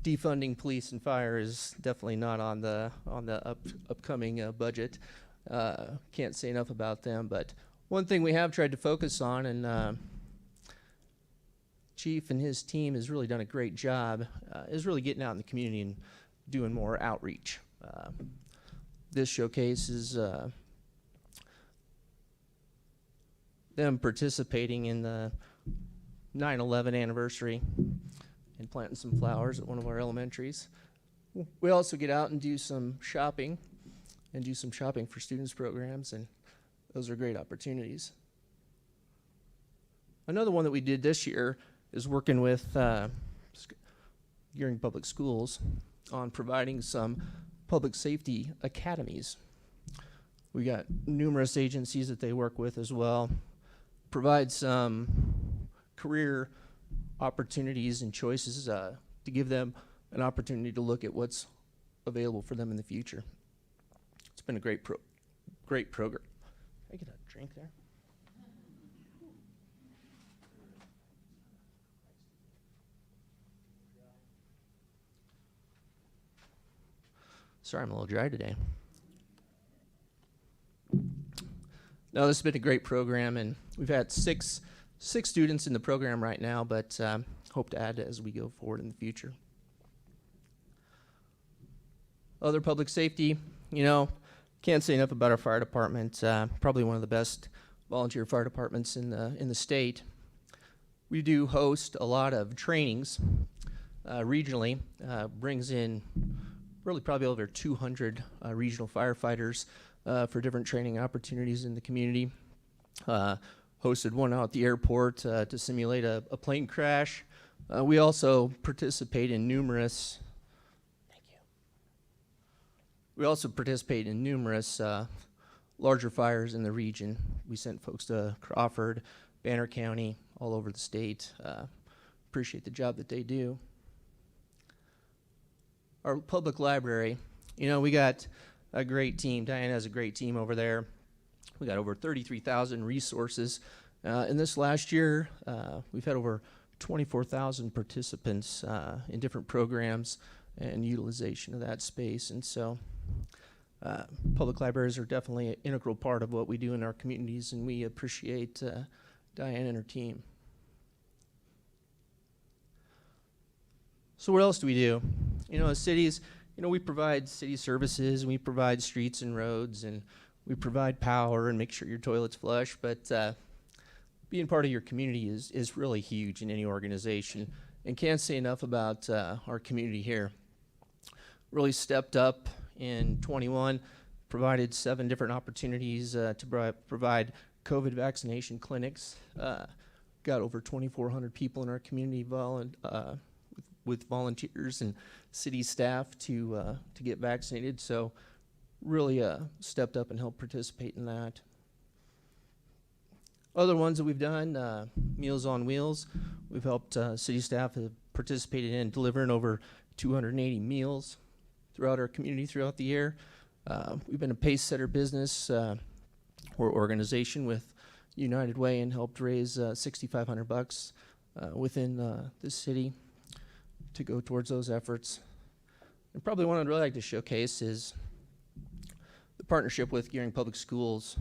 Defunding police and fire is definitely not on the upcoming budget. Can't say enough about them, but one thing we have tried to focus on, and Chief and his team has really done a great job, is really getting out in the community and doing more outreach. This showcases them participating in the 9/11 anniversary and planting some flowers at one of our elementaries. We also get out and do some shopping for students programs, and those are great opportunities. Another one that we did this year is working with Gearing Public Schools on providing some public safety academies. We got numerous agencies that they work with as well. Provide some career opportunities and choices to give them an opportunity to look at what's available for them in the future. It's been a great program. Can I get a drink there? Sorry, I'm a little dry today. No, this has been a great program, and we've had six students in the program right now, but hope to add as we go forward in the future. Other public safety, you know, can't say enough about our fire department. Probably one of the best volunteer fire departments in the state. We do host a lot of trainings regionally. Brings in really probably over 200 regional firefighters for different training opportunities in the community. Hosted one out at the airport to simulate a plane crash. We also participate in numerous larger fires in the region. We sent folks to Crawford, Banner County, all over the state. Appreciate the job that they do. Our public library, you know, we got a great team. Diane has a great team over there. We got over 33,000 resources. In this last year, we've had over 24,000 participants in different programs and utilization of that space. And so public libraries are definitely an integral part of what we do in our communities, and we appreciate Diane and her team. So what else do we do? You know, as cities, you know, we provide city services, and we provide streets and roads, and we provide power and make sure your toilet's flush, but being part of your community is really huge in any organization, and can't say enough about our community here. Really stepped up in 21, provided 7 different opportunities to provide COVID vaccination clinics. Got over 2,400 people in our community with volunteers and city staff to get vaccinated. So really stepped up and helped participate in that. Other ones that we've done, Meals on Wheels. We've helped city staff have participated in delivering over 280 meals throughout our community throughout the year. We've been a pace setter business or organization with United Way and helped raise $6,500 within the city to go towards those efforts. And probably one I'd really like to showcase is the partnership with Gearing Public Schools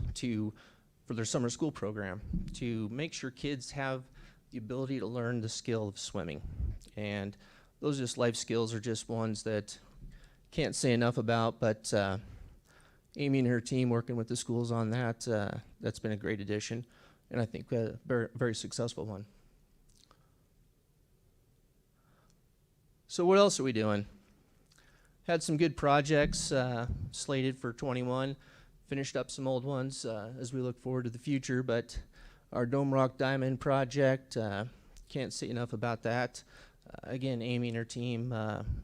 for their summer school program to make sure kids have the ability to learn the skill of swimming. And those just life skills are just ones that can't say enough about, but Amy and her team working with the schools on that, that's been a great addition. and I think a very, very successful one. So what else are we doing? Had some good projects slated for 21. Finished up some old ones as we look forward to the future, but our Dome Rock Diamond project, can't say enough about that. Again, Amy and her team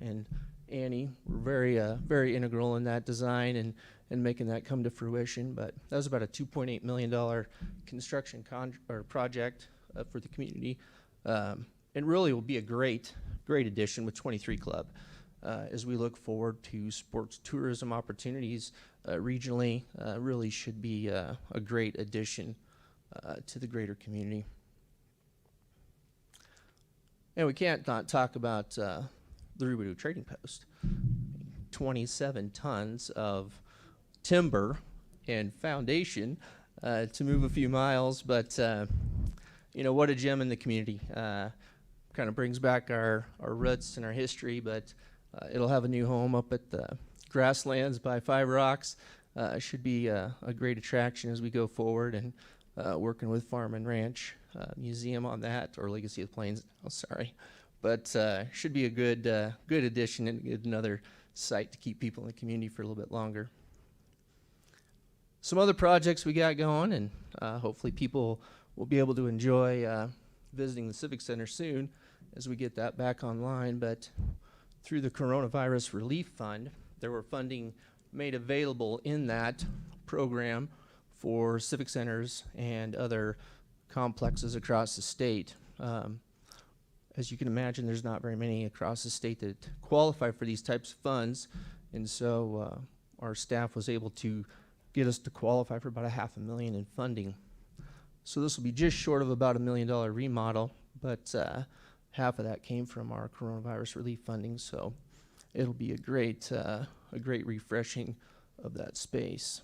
and Annie were very integral in that design and making that come to fruition. But that was about a $2.8 million construction project for the community, and really will be a great addition with 23 Club as we look forward to sports tourism opportunities regionally. Really should be a great addition to the greater community. And we can't not talk about the Rubidoux Trading Post. 27 tons of timber and foundation to move a few miles, but what a gem in the community. Kind of brings back our roots and our history, but it'll have a new home up at the Grasslands by Five Rocks. Should be a great attraction as we go forward, and working with Farm and Ranch Museum on that, or Legacy of the Plains. Oh, sorry, but should be a good addition and another site to keep people in the community for a little bit longer. Some other projects we got going, and hopefully people will be able to enjoy visiting the Civic Center soon as we get that back online. But through the Coronavirus Relief Fund, there were funding made available in that program for civic centers and other complexes across the state. As you can imagine, there's not very many across the state that qualify for these types of funds, and so our staff was able to get us to qualify for about $500,000 in funding. So this will be just short of about $1 million remodel, but half of that came from our coronavirus relief funding, so it'll be a great refreshing of that space.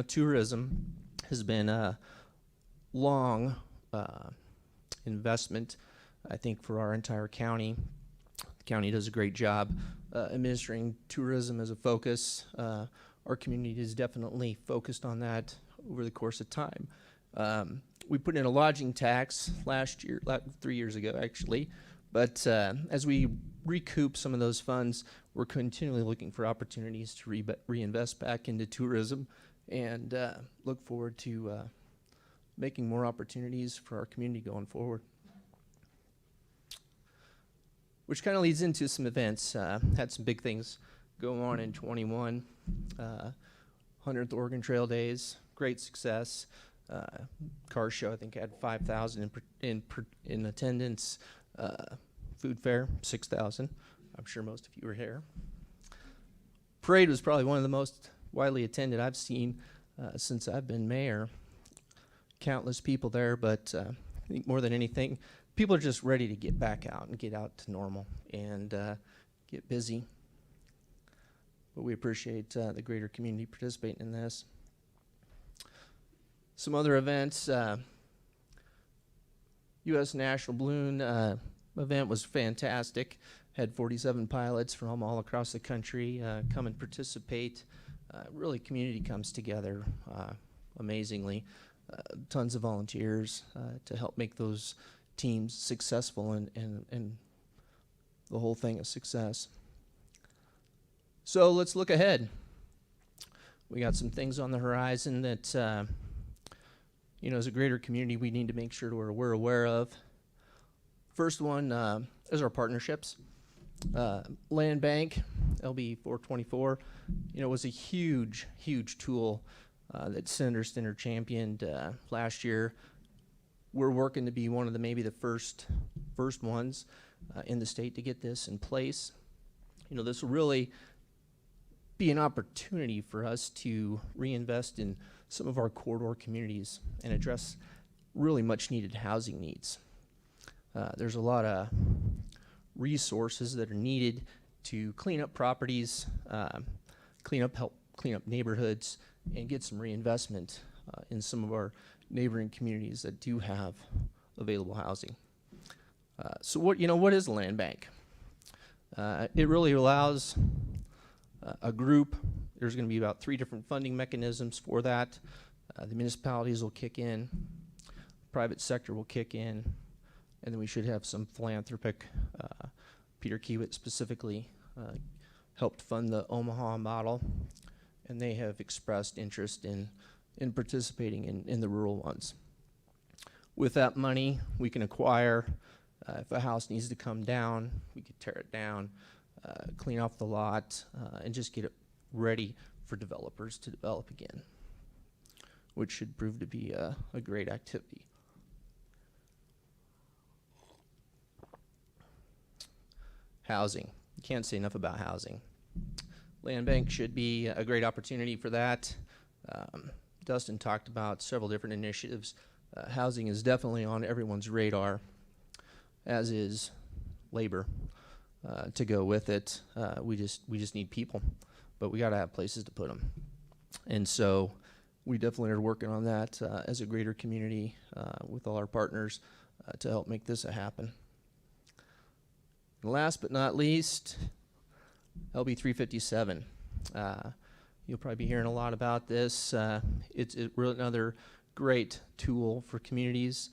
Tourism has been a long investment, I think, for our entire county. The county does a great job administering tourism as a focus. Our community is definitely focused on that over the course of time. We put in a lodging tax last year, 3 years ago actually, but as we recoup some of those funds, we're continually looking for opportunities to reinvest back into tourism, and look forward to making more opportunities for our community going forward. Which kind of leads into some events. Had some big things go on in 21. 100th Oregon Trail Days, great success. Car show, I think, had 5,000 in attendance. Food fair, 6,000. I'm sure most of you were here. Parade was probably one of the most widely attended I've seen since I've been mayor. Countless people there, but I think more than anything, people are just ready to get back out and get out to normal and get busy. But we appreciate the greater community participating in this. Some other events, U.S. National Balloon event was fantastic. Had 47 pilots from all across the country come and participate. Really, community comes together amazingly. Tons of volunteers to help make those teams successful and the whole thing a success. So let's look ahead. We got some things on the horizon that, as a greater community, we need to make sure we're aware of. First one is our partnerships. Land Bank, LB 424, was a huge tool that Senator Stinner championed last year. We're working to be one of maybe the first ones in the state to get this in place. This will really be an opportunity for us to reinvest in some of our corridor communities and address really much needed housing needs. There's a lot of resources that are needed to clean up properties, help clean up neighborhoods, and get some reinvestment in some of our neighboring communities that do have available housing. So what is a land bank? It really allows a group, there's going to be about 3 different funding mechanisms for that. The municipalities will kick in, private sector will kick in, and then we should have some philanthropic. Peter Kiewit specifically helped fund the Omaha model, and they have expressed interest in participating in the rural ones. With that money, we can acquire, if a house needs to come down, we could tear it down, clean off the lot, and just get it ready for developers to develop again, which should prove to be a great activity. Housing. You can't say enough about housing. Land bank should be a great opportunity for that. Dustin talked about several different initiatives. Housing is definitely on everyone's radar, as is labor to go with it. We just need people, but we got to have places to put them. And so we definitely are working on that as a greater community with all our partners to help make this happen. And last but not least, LB 357. You'll probably be hearing a lot about this. It's really another great tool for communities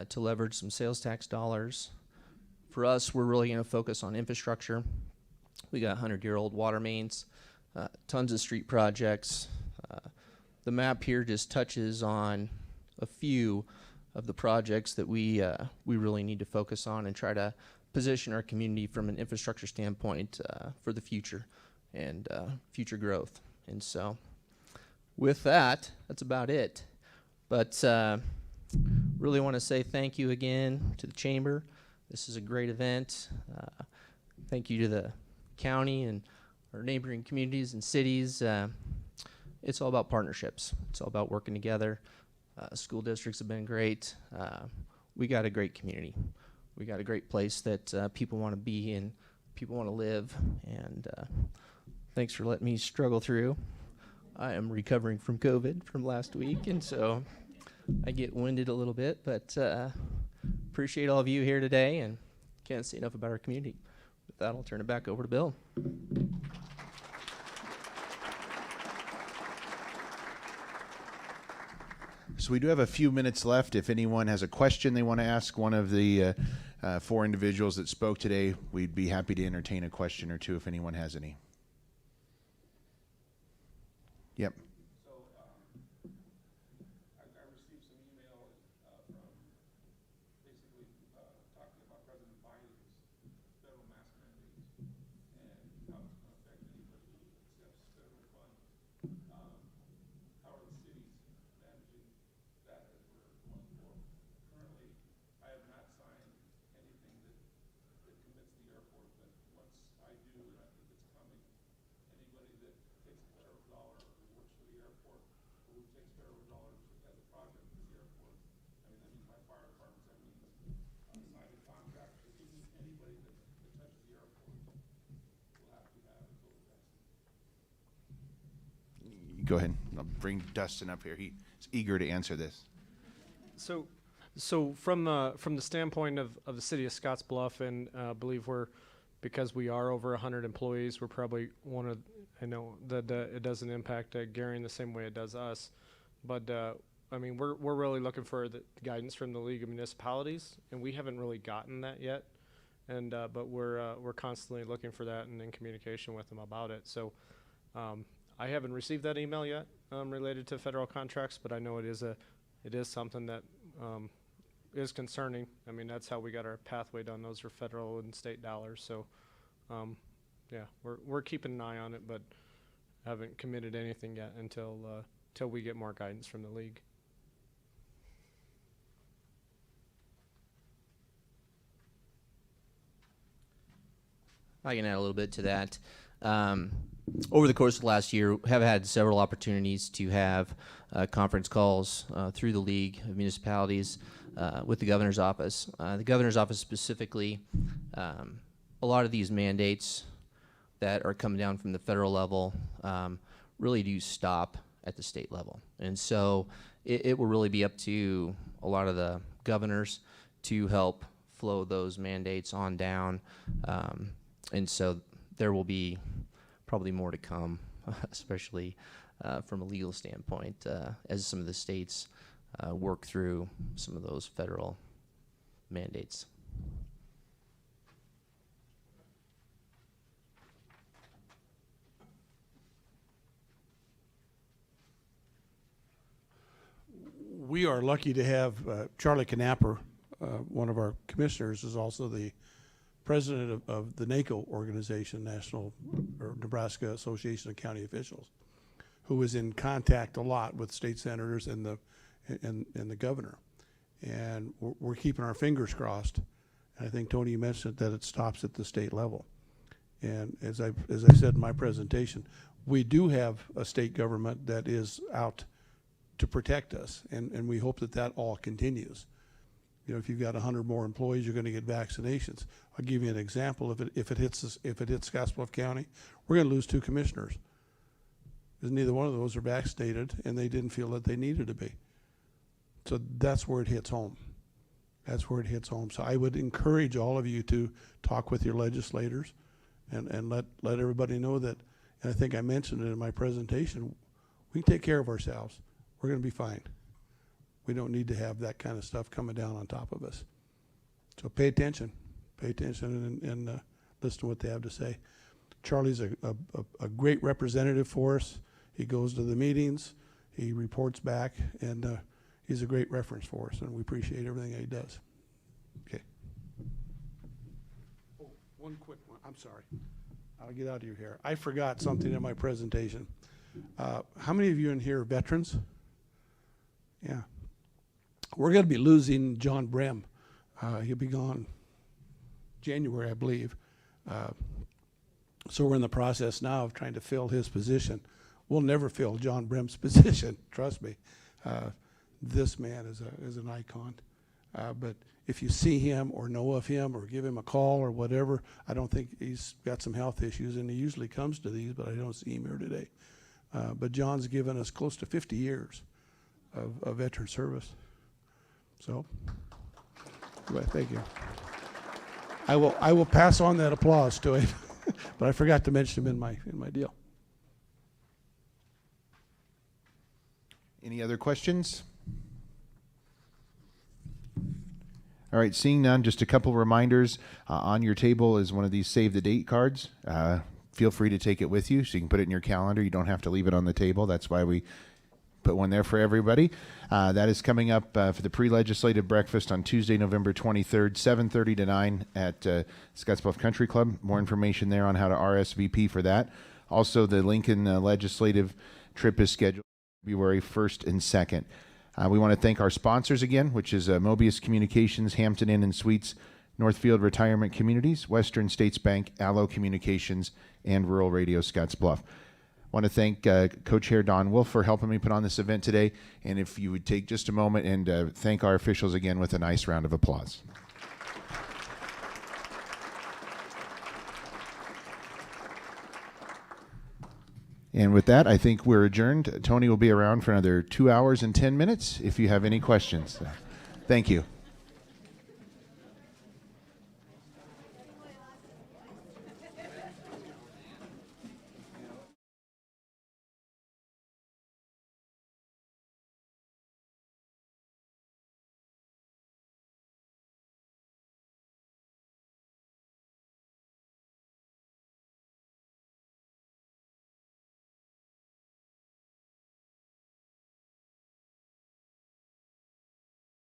to leverage some sales tax dollars. For us, we're really going to focus on infrastructure. We got 100-year-old water mains, tons of street projects. The map here just touches on a few of the projects that we really need to focus on and try to position our community from an infrastructure standpoint for the future and future growth. And so with that, that's about it. But really want to say thank you again to the Chamber. This is a great event. Thank you to the county and our neighboring communities and cities. It's all about partnerships. It's all about working together. School districts have been great. We got a great community. We got a great place that people want to be in, people want to live, and thanks for letting me struggle through. I am recovering from COVID from last week, and so I get winded a little bit, but appreciate all of you here today, and can't say enough about our community. With that, I'll turn it back over to Bill.
So we do have a few minutes left. If anyone has a question they want to ask one of the 4 individuals that spoke today, we'd be happy to entertain a question or two if anyone has any. Yep.
So I received some email from basically talking about President Biden's federal mask mandates and how it's going to affect anybody who accepts federal funds. How are the cities managing that as we're going forward? Currently, I have not signed anything that commits the airport, but once I do, and I think it's coming, anybody that takes a federal dollar who works for the airport or who takes federal dollars as a project for the airport, I mean, that means my fire departments, that means signing contracts, but even anybody that touches the airport will have to have a total vaccine.
Go ahead. I'll bring Dustin up here. He's eager to answer this.
So from the standpoint of the city of Scottsbluff, and I believe because we are over 100 employees, we're probably one of, I know that it doesn't impact Gary in the same way it does us, but I mean, we're really looking for the guidance from the League of Municipalities, and we haven't really gotten that yet, and but we're constantly looking for that and in communication with them about it. So I haven't received that email yet related to federal contracts, but I know it is something that is concerning. I mean, that's how we got our pathway done. Those are federal and state dollars. So, yeah, we're keeping an eye on it, but haven't committed anything yet until we get more guidance from the league.
I can add a little bit to that. Over the course of last year, have had several opportunities to have conference calls through the League of Municipalities with the governor's office. The governor's office specifically, a lot of these mandates that are coming down from the federal level really do stop at the state level. And so it will really be up to a lot of the governors to help flow those mandates on down. And so there will be probably more to come especially from a legal standpoint, as some of the states work through some of those federal mandates.
We are lucky to have Charlie Knapper, one of our commissioners, is also the president of the NACO organization, National or Nebraska Association of County Officials, who is in contact a lot with state senators and the governor. And we're keeping our fingers crossed. And I think, Tony, you mentioned that it stops at the state level. And as I said in my presentation, we do have a state government that is out to protect us, and we hope that that all continues. You know, if you've got 100 more employees, you're going to get vaccinations. I'll give you an example. If it hits Scottsbluff County, we're going to lose 2 commissioners, because neither one of those are vaccinated, and they didn't feel that they needed to be. So that's where it hits home. That's where it hits home. So I would encourage all of you to talk with your legislators, and let everybody know that. And I think I mentioned it in my presentation. We can take care of ourselves. We're going to be fine. We don't need to have that kind of stuff coming down on top of us. So pay attention and listen to what they have to say. Charlie's a great representative for us. He goes to the meetings, he reports back, and he's a great reference for us, and we appreciate everything that he does. Okay. Oh, one quick one. I'm sorry. I'll get out of your hair. I forgot something in my presentation. How many of you in here are veterans? Yeah. We're going to be losing John Brem. He'll be gone January, I believe. So we're in the process now of trying to fill his position. We'll never fill John Brem's position, trust me. This man is an icon. But if you see him or know of him or give him a call or whatever, I don't think he's got some health issues, and he usually comes to these, but I don't see him here today. But John's given us close to 50 years of veteran service. So, anyway, thank you. I will pass on that applause to him, but I forgot to mention him in my deal.
Any other questions? All right, seeing none, just a couple reminders. On your table is one of these save the date cards. Feel free to take it with you so you can put it in your calendar. You don't have to leave it on the table. That's why we put one there for everybody. That is coming up for the pre-legislative breakfast on Tuesday, November 23rd, 7:30 to 9 at Scottsbluff Country Club. More information there on how to RSVP for that. Also, the Lincoln legislative trip is scheduled February 1st and 2nd. We want to thank our sponsors again, which is Mobius Communications, Hampton Inn and Suites, Northfield Retirement Communities, Western States Bank, Allo Communications, and Rural Radio Scottsbluff. I want to thank Co-Chair Don Wolf for helping me put on this event today. And if you would take just a moment and thank our officials again with a nice round of applause. And with that, I think we're adjourned. Tony will be around for another 2 hours and 10 minutes if you have any questions. Thank you.